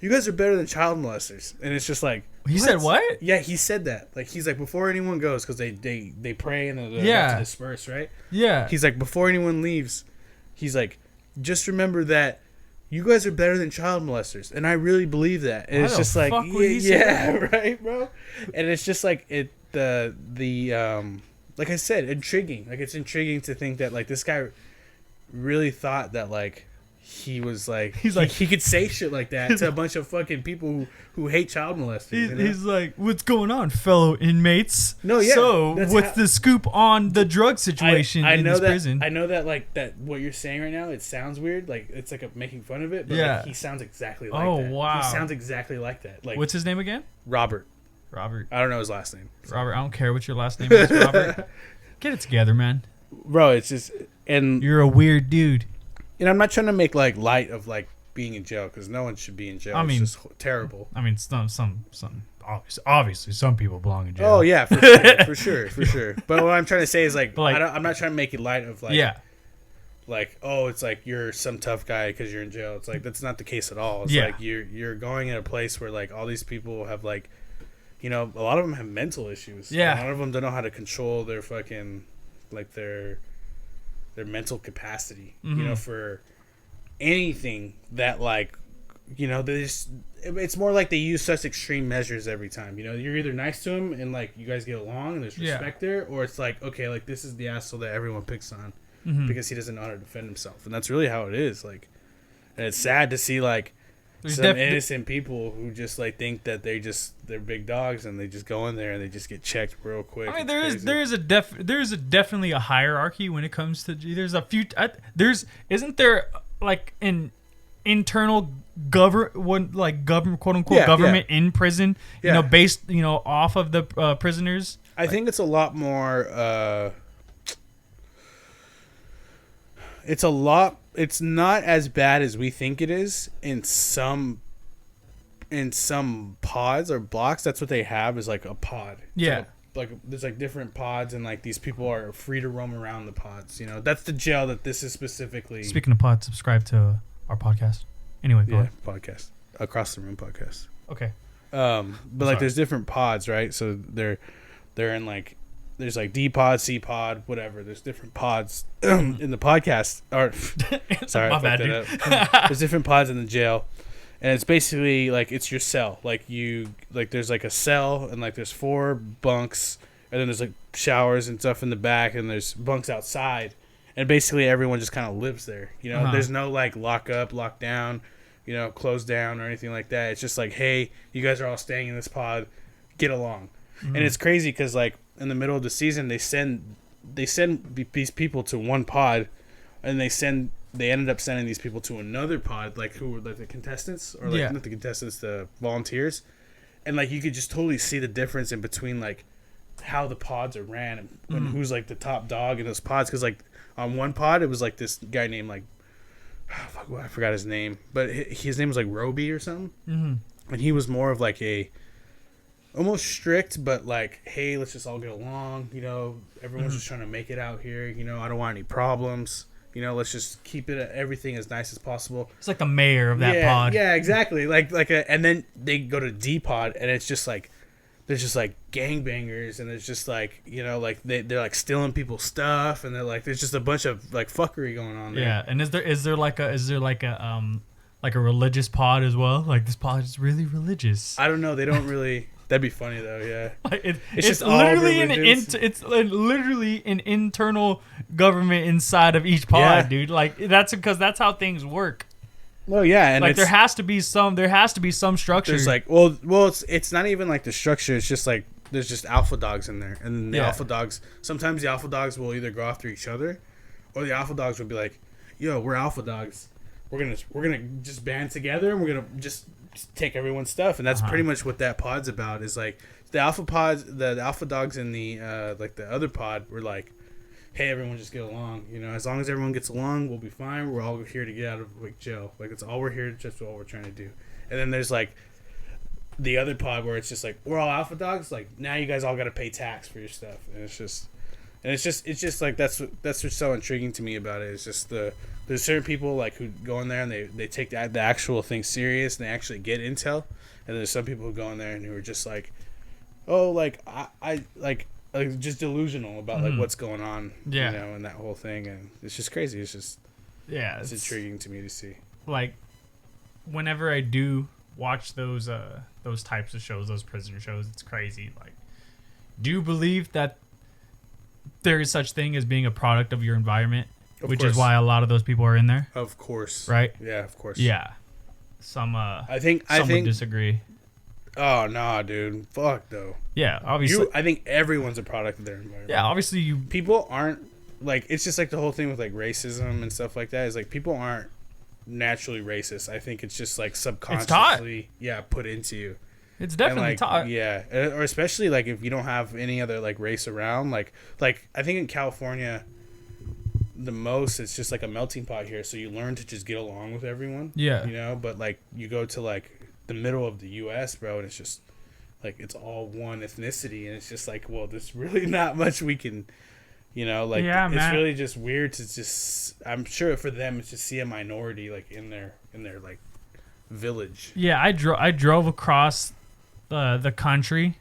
are better than child molesters, and it's just like He said what? Yeah, he said that. Like he's like before anyone goes, because they pray and then they have to disperse, right? Yeah. He's like before anyone leaves, he's like, just remember that you guys are better than child molesters, and I really believe that. And it's just like, yeah, right, bro. And it's just like the like I said, intriguing. Like it's intriguing to think that like this guy really thought that like he was like he could say shit like that to a bunch of fucking people who hate child molesters. He's like, what's going on, fellow inmates? No, yeah. So what's the scoop on the drug situation in this prison? I know that like that what you're saying right now, it sounds weird, like it's like making fun of it, but like, he sounds exactly like that. Oh wow. He sounds exactly like that. Like what's his name again? Robert. I don't know his last name. So. Robert, I don't care what your last name is, Robert. Get it together, man. Bro, it's just and you're a weird dude. And I'm not trying to make like light of like being in jail, because no one should be in jail. I mean, it's just terrible. I mean, some obviously some people belong in jail. Oh yeah, for sure. But what I'm trying to say is like I'm not trying to make it light of like like, oh, it's like you're some tough guy because you're in jail. It's like that's not the case at all. It's like you're going in a place where like all these people have like, you know, a lot of them have mental issues. Yeah, a lot of them don't know how to control their fucking like their mental capacity. You know, for anything that like, you know, it's more like they use such extreme measures every time. You know, you're either nice to him and like you guys get along and there's respect there, or it's like, okay, like this is the asshole that everyone picks on because he doesn't know how to defend himself, and that's really how it is. Like, and it's sad to see like some innocent people who just like think that they're big dogs and they just go in there and they just get checked real quick. I mean, there is definitely a hierarchy when it comes to isn't there like an internal government quote unquote government in prison, you know, based, you know, off of the prisoners. I think it's a lot more it's not as bad as we think it is in some pods or blocks. That's what they have, is like a pod. Like there's like different pods, and like these people are free to roam around the pods. You know, that's the jail that this is specifically. Speaking of pods, subscribe to our podcast. Anyway, podcast, Across the Room podcast. Okay. But like there's different pods, right? So they're in like, there's like D pod, C pod, whatever. There's different pods in the podcast. Or sorry, my bad, dude. There's different pods in the jail. And it's basically like it's your cell. Like there's like a cell, and like there's 4 bunks, and then there's like showers and stuff in the back, and there's bunks outside, and basically everyone just kind of lives there. You know, there's no like lock up, lock down, you know, close down or anything like that. It's just like, hey, you guys are all staying in this pod, get along. And it's crazy because like in the middle of the season they send these people to one pod, and they ended up sending these people to another pod, like who were like the contestants, or like not the contestants, the volunteers. And like you could just totally see the difference in between like how the pods are ran and who's like the top dog in those pods. Because like on one pod it was like this guy named like I forgot his name, but his name was like Roby or something. And he was more of like a almost strict, but like, hey, let's just all get along, you know, everyone's just trying to make it out here, you know, I don't want any problems. You know, let's just keep everything as nice as possible. It's like the mayor of that pod. Yeah, exactly. And then they go to D pod, and it's just like there's just like gangbangers, and there's just like, you know, like they're like stealing people's stuff, and they're like there's just a bunch of like fuckery going on there. Yeah, and is there like a religious pod as well? Like this pod is really religious. I don't know. They don't really. That'd be funny though, yeah. It's just literally it's literally an internal government inside of each pod, dude. Like that's because that's how things work. Well, yeah, and like there has to be some structure. There's like it's not even like the structure. It's just like there's just alpha dogs in there, and the alpha dogs. Sometimes the alpha dogs will either go after each other, or the alpha dogs will be like, "Yo, we're alpha dogs. We're gonna just band together, and we're gonna just take everyone's stuff." And that's pretty much what that pod's about. Is like the alpha dogs in the like the other pod were like, hey, everyone just get along. You know, as long as everyone gets along, we'll be fine. We're all here to get out of like jail. Like it's all we're here, just all we're trying to do. And then there's like the other pod where it's just like we're all alpha dogs. Like now you guys all got to pay tax for your stuff, and it's just like that's what's so intriguing to me about it. It's just there's certain people like who go in there and they take the actual thing serious and they actually get intel, and there's some people who go in there and who are just like, oh, like I just delusional about like what's going on, you know, and that whole thing, and it's just crazy. It's just it's intriguing to me to see. Like whenever I do watch those types of shows, those prison shows, it's crazy. Like, do you believe that there is such thing as being a product of your environment, which is why a lot of those people are in there? Of course, right? Yeah, of course. Yeah, some I think would disagree. Oh nah, dude, fuck though. Yeah, obviously. I think everyone's a product of their environment. Yeah, obviously people aren't like, it's just like the whole thing with like racism and stuff like that is like people aren't naturally racist. I think it's just like subconsciously put into you. It's definitely taught. Yeah, or especially like if you don't have any other like race around, like I think in California the most it's just like a melting pot here, so you learn to just get along with everyone. Yeah, you know, but like you go to like the middle of the US, bro, and it's just like it's all one ethnicity, and it's just like, well, there's really not much we can, you know, like it's really just weird to just, I'm sure for them it's just see a minority like in their like village. Yeah, I drove across the country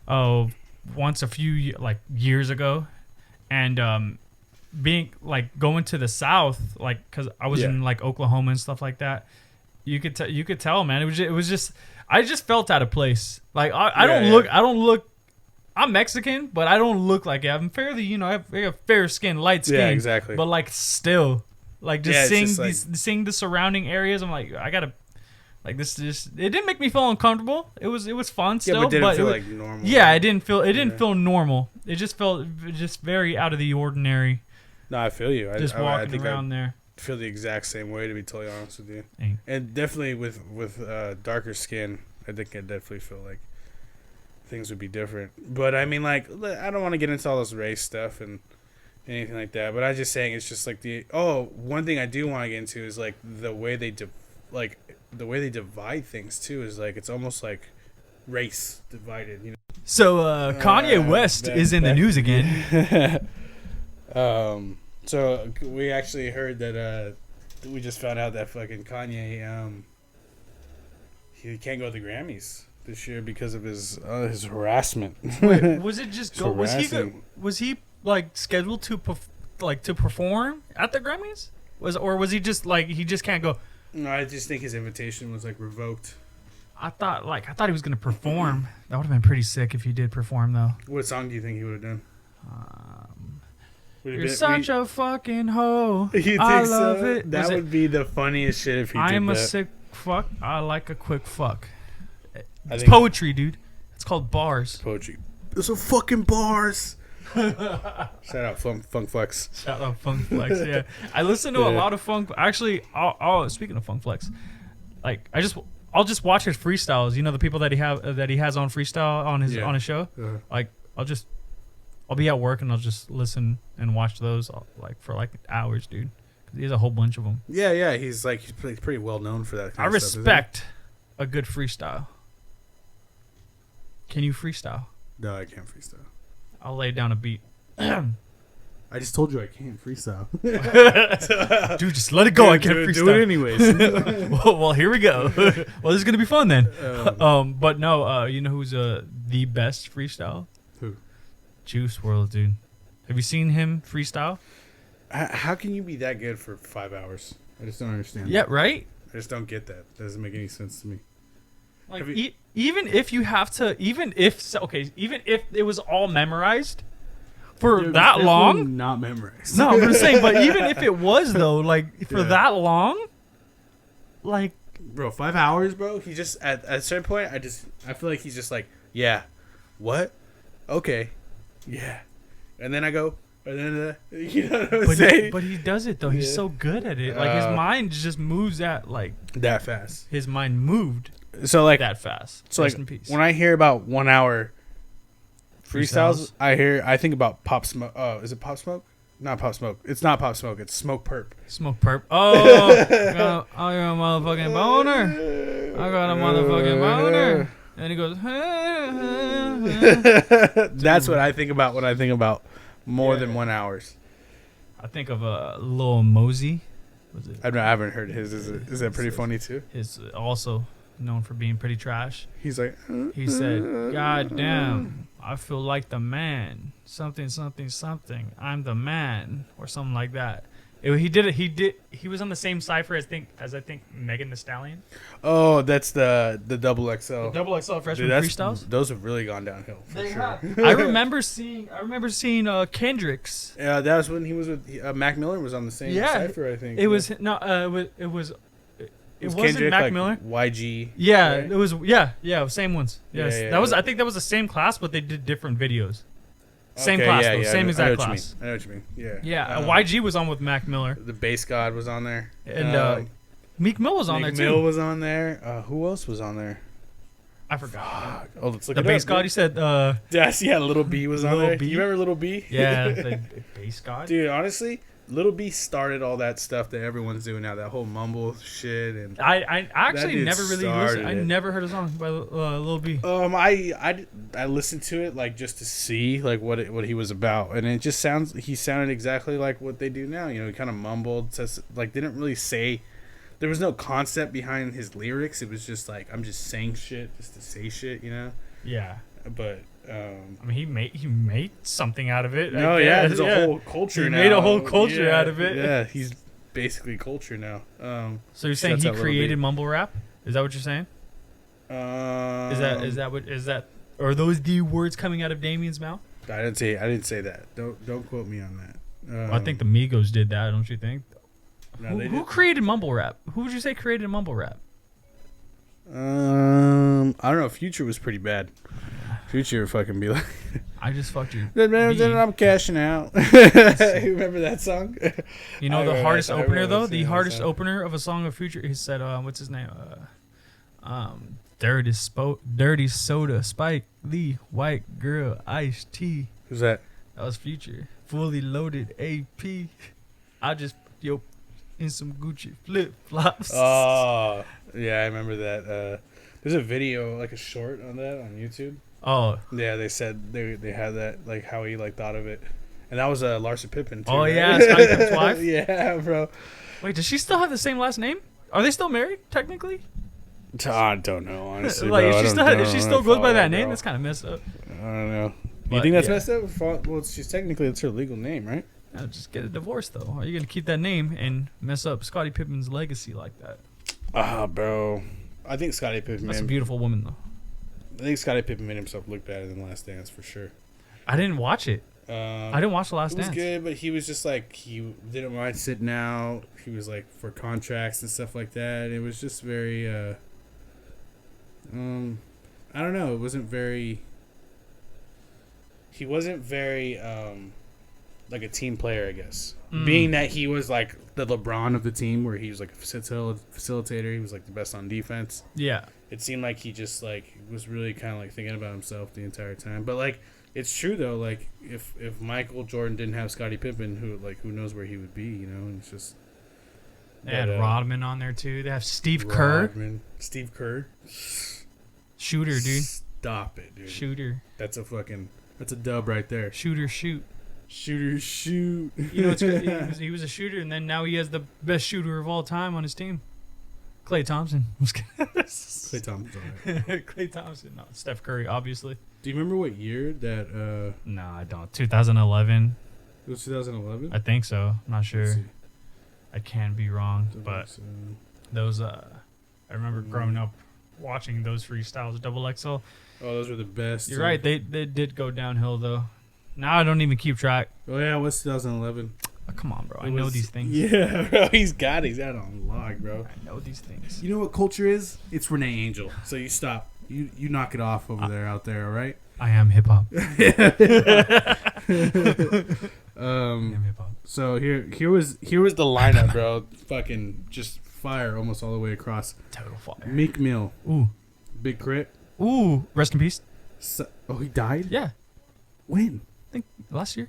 once a few like years ago, and being like going to the south, like because I was in like Oklahoma and stuff like that. You could tell, man. It was just I just felt out of place. Like I don't look. I'm Mexican, but I don't look like it. I'm fairly, you know, I have fair skin, light skin. Yeah, exactly. But like still, like just seeing the surrounding areas, I'm like, I gotta, like this just it didn't make me feel uncomfortable. It was fun still, but it didn't feel like normal. Yeah, it didn't feel normal. It just felt just very out of the ordinary. No, I feel you. Just walking around there. Feel the exact same way, to be totally honest with you. And definitely with darker skin, I think I definitely feel like things would be different. But I mean, like, I don't want to get into all this race stuff and anything like that, but I'm just saying it's just like one thing I do want to get into is like the way they divide things too, is like it's almost like race divided, you know. So Kanye West is in the news again. So we actually heard that we just found out that fucking Kanye he can't go to the Grammys this year because of his harassment. Wait, was it just was he like scheduled to perform at the Grammys? Was he just like he just can't go? No, I just think his invitation was like revoked. I thought he was gonna perform. That would have been pretty sick if he did perform though. What song do you think he would have done? You're such a fucking hoe. You think I love it. That would be the funniest shit if he did that. I'm a sick fuck. I like a quick fuck. It's poetry, dude. It's called bars. Poetry. Those are fucking bars. Shout out Funk Flex. Shout out Funk Flex. Yeah, I listen to a lot of Funk. Actually, speaking of Funk Flex, like I'll just watch his freestyles. You know, the people that he has on freestyle on his show. Like I'll be at work and I'll just listen and watch those like for like hours, dude. Cause he has a whole bunch of them. Yeah. He's pretty well known for that. I respect a good freestyle. Can you freestyle? No, I can't freestyle. I'll lay down a beat. I just told you I can't freestyle. Dude, just let it go. I can't freestyle. Do it anyways. well, here we go. Well, this is gonna be fun then. But no, you know who's the best freestyle? Who? Juice WRLD, dude. Have you seen him freestyle? How can you be that good for 5 hours? I just don't understand. Yeah, right? I just don't get that. It doesn't make any sense to me. Like, even if it was all memorized for that long, not memorized. No, I'm just saying. But even if it was though, like for that long, like, bro, 5 hours, bro. He just at a certain point, I feel like he's just like, yeah, what, okay, yeah, and then I go, and then you know what I'm saying? But he does it though. He's so good at it. Like his mind just moves at like that fast. His mind moved. So like that fast. So Rest like in peace. When I hear about 1 hour freestyles, I think about Pop Smoke. Oh, is it Pop Smoke? Not Pop Smoke. It's not Pop Smoke. It's Smoke Perp. Smoke perp. Oh, I got a motherfucking boner. I got a motherfucking boner. And he goes, That's what I think about when I think about more than 1 hours. I think of Lil Mosey. Was it? I haven't heard his. Is that pretty funny too? Is also known for being pretty trash. He's like, He said, "God damn, I feel like the man. Something, something, something. I'm the man," or something like that. He did it. He was on the same cipher as I think Megan Thee Stallion. oh, that's the double XL. Double XL freshman Dude, freestyles. those have really gone downhill for sure. I remember seeing Kendrick's. Yeah, that was when he was with Mac Miller was on the same cipher. I think It was no. It wasn't Kendrick, Mac like Miller. YG. Yeah, right? it was. Same ones. Yes, Yeah, that was. I think that was the same class, but they did different videos. Same Okay, class yeah, though. yeah, Same I know exact what class. I know what you mean. Yeah. Yeah, YG was on with Mac Miller, The Bass God was on there. and Meek Mill was on Meek there Mill too. was on there. Who else was on there? I forgot. Oh, let's look The it bass up, god. dude. You said. Yes, yeah, Little B was on Lil there. B? You remember Little B? Yeah, the bass god. Dude, honestly, Little B started all that stuff that everyone's doing now. That whole mumble shit and. I actually dude never really started listened. I it. never heard a song by Lil B. I listened to it like just to see like what he was about, and it just he sounded exactly like what they do now. You know, he kind of mumbled, like didn't really say. There was no concept behind his lyrics. It was just like I'm just saying shit just to say shit, you know. Yeah, But I mean, he made something out of it. no, yeah, there's a whole culture He now. made a whole culture Yeah, out of it. Yeah, he's basically culture now. So you're saying Shouts he out Lil created B. mumble rap? Is that what you're saying? Is that are those the words coming out of Damien's mouth? I didn't say that. Don't quote me on that. I think the Migos did that. Don't you think? no, Who they didn't. created mumble rap? Who would you say created mumble rap? I don't know. Future was pretty bad. Future fucking be like, I just fucked you. then B. I'm cashing out. You remember that song? You know I the remember hardest that- I opener remember though. The seeing that hardest song. opener of a song of Future. He said, "What's his name? Dirty soda, Spike Lee, white girl, iced tea." Who's that? That was Future. Fully loaded AP. I just in some Gucci flip flops. Oh, yeah, I remember that. There's a video, like a short on that on YouTube. Oh, Yeah, they said they had that, like how he like thought of it, and that was Larsa Pippen. Too, Oh, right? yeah, Scottie Pippen's wife? Yeah, bro. wait, does she still have the same last name? Are they still married technically? I don't know, honestly. Like bro. if she still goes by that name, bro. that's kind of messed up. I don't know. You But, think that's yeah. messed up? Well, she's technically it's her legal name, right? Just get a divorce though. Are you gonna keep that name and mess up Scottie Pippen's legacy like that? Bro. I think Scottie Pippen. That's a beautiful woman though. I think Scottie Pippen made himself look better than Last Dance for sure. I didn't watch it. I didn't watch The Last It was Dance. good, but he was just like he didn't mind sitting out. He was like for contracts and stuff like that. It was just very. I don't know. It wasn't very. He wasn't very like a team player, I guess. Being that he was like the LeBron of the team, where he was like a facilitator. He was like the best on defense. Yeah. It seemed like he just like was really kind of like thinking about himself the entire time. But like it's true though. Like if Michael Jordan didn't have Scottie Pippen, who knows where he would be? You know, and it's just They had Rodman on there too. They have Steve Kerr, Steve Kerr, shooter, dude. Stop it, dude. Shooter, That's a dub right there. shooter, shoot. Shooter, shoot. You know, it's good. He was a shooter, and then now he has the best shooter of all time on his team, Klay Thompson. Klay Thompson. Klay Thompson, not Steph Curry, obviously. Do you remember what year that? No, I don't. 2011, It was 2011. I think so. I'm not Let's sure. see. I can be wrong, but So- those I remember growing up watching those freestyles, double XL. oh, those were the best. You're right. They did go downhill though. Now I don't even keep track. Oh yeah, what's 2011? Oh, come on, bro. I It know was- these things. Yeah, bro. He's got it on lock, bro. I know these things. You know what culture is? It's Renee Angel. So you stop. You knock it off over there, out there, all right? I am hip hop. So here was the lineup, bro. Fucking just fire almost all the way across. Total fire. Meek Mill, Ooh. Big Crit. Rest in peace. Oh, he died? Yeah. When? I think last year.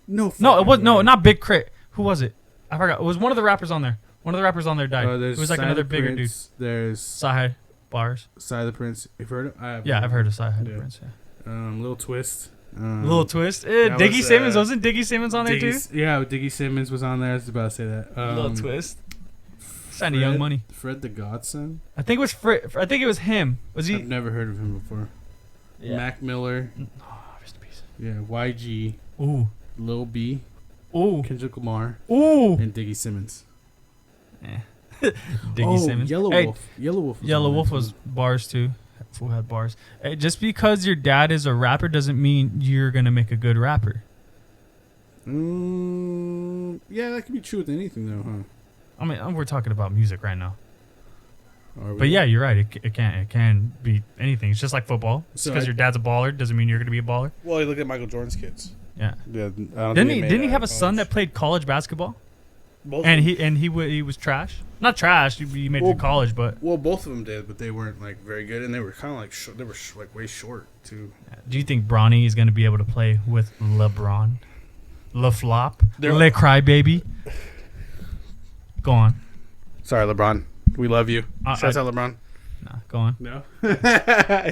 No, it was way. not Big Crit. Who was it? I forgot. It was one of the rappers on there. One of the rappers on there died. It was like another bigger dude. There's Sci Bars. Sci the Prince. You've heard of? I've heard of Sci the Prince. Yeah. Little Twist. Little Twist. Diggy Simmons. Wasn't Diggy Simmons on there too? Yeah, Diggy Simmons was on there. I was about to say that. Little Twist. Sign of Young Money. Fred the Godson. I think it was I think it was him. Was he? I've never heard of him before. Yeah. Mac Miller. Oh, rest in peace. Yeah, YG. Ooh. Lil B. Ooh. Kendrick Lamar. Ooh. And Diggy Simmons. Yeah. Diggy Simmons. Yellow Wolf. Yellow Wolf was bars too. Fool had bars. Hey, just because your dad is a rapper doesn't mean you're gonna make a good rapper. Yeah, that could be true with anything though, huh? I mean, we're talking about music right now. But yeah, you're right. It can be anything. It's just like football. Just because your dad's a baller doesn't mean you're gonna be a baller. Well, you look at Michael Jordan's kids. Yeah. Didn't he have a son that played college basketball? Both and he was trash. Not trash. He made it to college, but both of them did, but they weren't like very good, and they were kind of like they were like way short too. Do you think Bronny is going to be able to play with LeBron, LeFlop, Le Crybaby? Go on. Sorry, LeBron. We love you. Shout out LeBron. Nah, go on. No.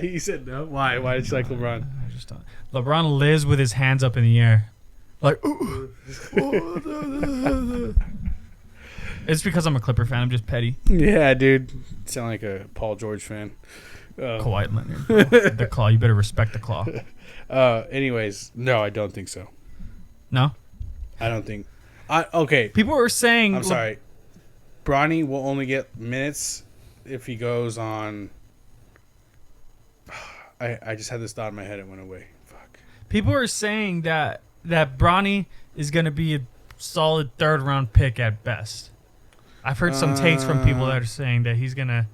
He said no. Why? Why did you like LeBron? I just don't. LeBron lives with his hands up in the air, like. It's because I'm a Clipper fan. I'm just petty. Yeah, dude. You sound like a Paul George fan. Kawhi Leonard. The claw. You better respect the claw. Anyways, no, I don't think so. No? I don't think. Okay. People were saying... I'm sorry. Bronny will only get minutes if he goes on... I just had this thought in my head. It went away. Fuck. People were saying that Bronny is going to be a solid third-round pick at best. I've heard some takes from people that are saying that he's gonna.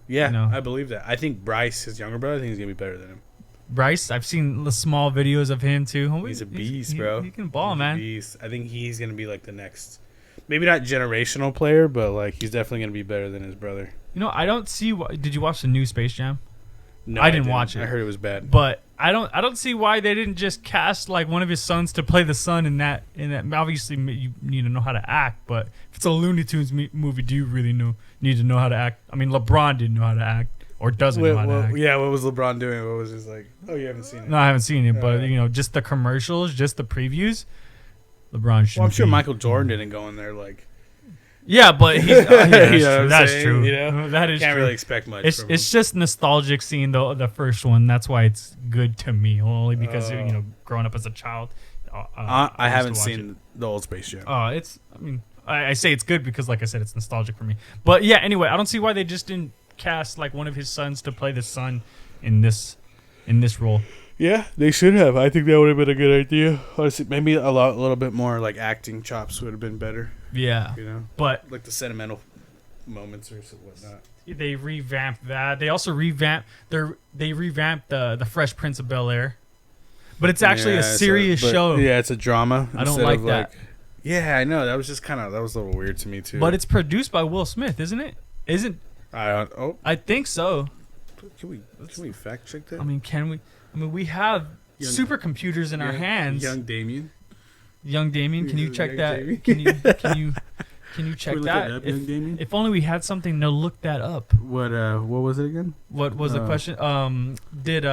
Yeah, I believe that. I think Bryce, his younger brother, I think he's gonna be better than him. Bryce, I've seen the small videos of him too. He's a beast, bro. He can ball, man. A beast. I think he's gonna be like the next, maybe not generational player, but like he's definitely gonna be better than his brother. I don't see. Did you watch the new Space Jam? No, I didn't watch it. I heard it was bad. But I don't see why they didn't just cast like one of his sons to play the son in that. Obviously, you need to know how to act. But if it's a Looney Tunes movie, do you really need to know how to act? I mean, LeBron didn't know how to act or doesn't know how to act. Yeah, what was LeBron doing? What was his like? Oh, you haven't seen it? No, I haven't seen it. But just the commercials, just the previews. LeBron should. Well, I'm sure Michael Jordan didn't go in there like. Yeah, but he's, that's true. That is Can't true. really expect much. It's just nostalgic seeing the first one. That's why it's good to me, only because growing up as a child. I haven't seen the old Space Jam. It's. I mean, I say it's good because, like I said, it's nostalgic for me. But yeah, anyway, I don't see why they just didn't cast like one of his sons to play the son in this role. Yeah, they should have. I think that would have been a good idea. Honestly, maybe a little bit more like acting chops would have been better. Yeah, but like the sentimental moments or whatnot. They revamped that. They also revamped the Fresh Prince of Bel-Air, but it's actually a serious show. Yeah, it's a drama. I don't like that. Yeah, I know. That was just that was a little weird to me too. But it's produced by Will Smith, isn't it? I think so. Can we fact check that? I mean, can we? I mean, we have supercomputers in our hands. Young Damien, can you check that? Can you check that? If only we had something to look that up. What was it again? What was the question? Did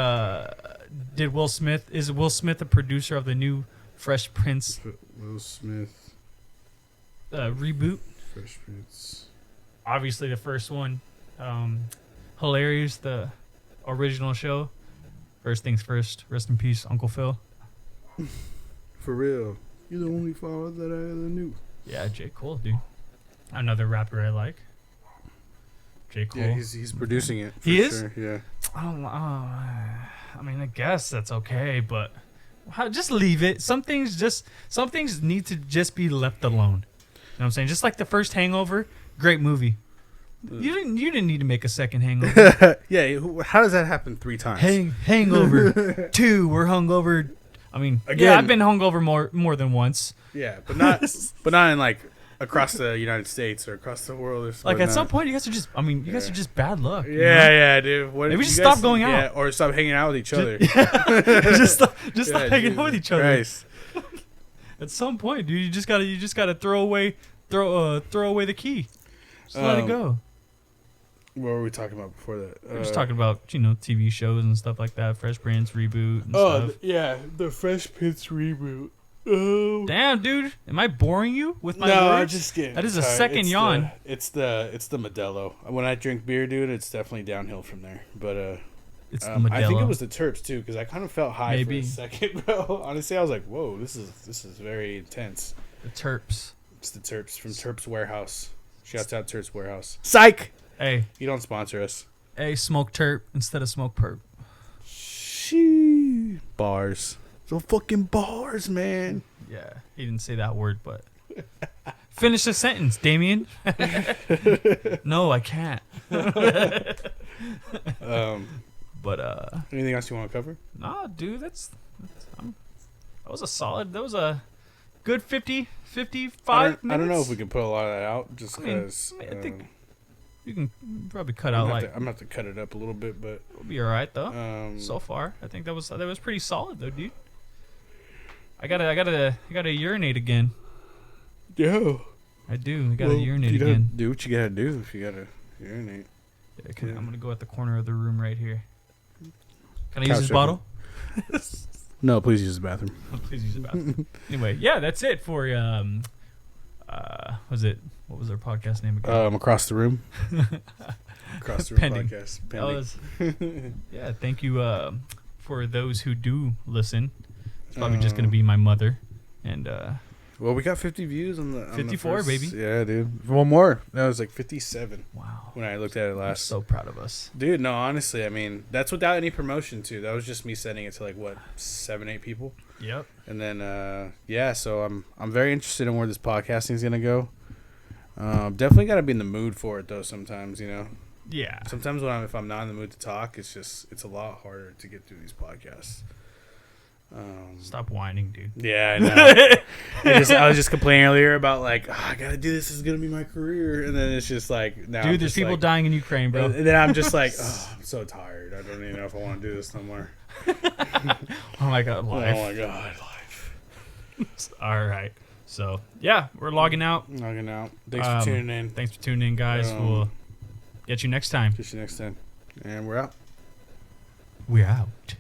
Will Smith is Will Smith a producer of the new Fresh Prince? Will Smith reboot. Fresh Prince. Obviously, the first one, hilarious. The original show. First things first. Rest in peace, Uncle Phil. For real, you're the only father that I ever knew. Yeah, J. Cole, dude. Another rapper I like. J. Cole. Yeah, he's producing it. He is? Sure, yeah. I mean, I guess that's okay, but just leave it. Some things need to just be left alone. You know what I'm saying? Just like the first Hangover, great movie. You didn't need to make a second Hangover. Yeah, how does that happen 3 times? Hangover 2, we're hungover. I mean, again, yeah, I've been hungover more than once. Yeah, but not in like across the United States or across the world or something. Like at some point, you guys are just. I mean, you guys are just bad luck. Yeah, dude. Maybe just stop going out. Yeah, or stop hanging out with each other. Just stop hanging out with each other. Christ. At some point, dude, you just gotta throw away the key. Just let it go. What were we talking about before that? We're just talking about TV shows and stuff like that. Fresh Prince reboot and stuff. The Fresh Prince reboot. Damn, dude, am I boring you with my no, words? I'm just kidding. That is a second yawn. It's the Modelo. When I drink beer, dude, it's definitely downhill from there. But it's the Modelo. I think it was the Terps too, because I kind of felt high for a second, bro. Honestly, I was like, "Whoa, this is very intense." The Terps. It's the Terps from Terps Warehouse. Shouts out Terps Warehouse. Psych. Hey, you don't sponsor us. Hey, smoke terp instead of smoke perp. Shee. Bars. So fucking bars, man. Yeah, he didn't say that word, but finish the sentence, Damien. No, I can't. But anything else you want to cover? Nah, dude, that was a solid. That was a good 55 minutes. I don't know if we can put a lot of that out, just because. I think you can probably cut out I'm gonna have to cut it up a little bit, but we'll be all right though. So far, I think that was pretty solid though, dude. I gotta urinate again. Yo. I do. I gotta urinate again. Do what you gotta do if you gotta urinate. Yeah, I'm gonna go at the corner of the room right here. Can I use this bottle? No, please use the bathroom. Please use the bathroom. Anyway, yeah, that's it for what was our podcast name again? Across the Room. Across the Room Pending. podcast. Pending. Yeah, thank you for those who do listen. It's probably just gonna be my mother, and well, we got 50 views on the 54, baby. Yeah, dude. One more. That was like 57. Wow. When I looked at it last. I'm so proud of us, dude. No, honestly, I mean that's without any promotion too. That was just me sending it to like 7-8 people. Yep. And then so I'm very interested in where this podcasting is gonna go. Definitely gotta be in the mood for it though. Sometimes, Yeah. Sometimes if I'm not in the mood to talk, it's a lot harder to get through these podcasts. Stop whining, dude. Yeah, I know. I was just complaining earlier about like, I gotta do this. This is gonna be my career, and then it's just like, now dude, there's people dying in Ukraine, bro. And then I'm just like, I'm so tired. I don't even know if I want to do this no more. Oh my god, life. Oh my god, life. All right. So yeah, we're logging out. Thanks for tuning in. Thanks for tuning in, guys. We'll get you next time. And we're out. We're out.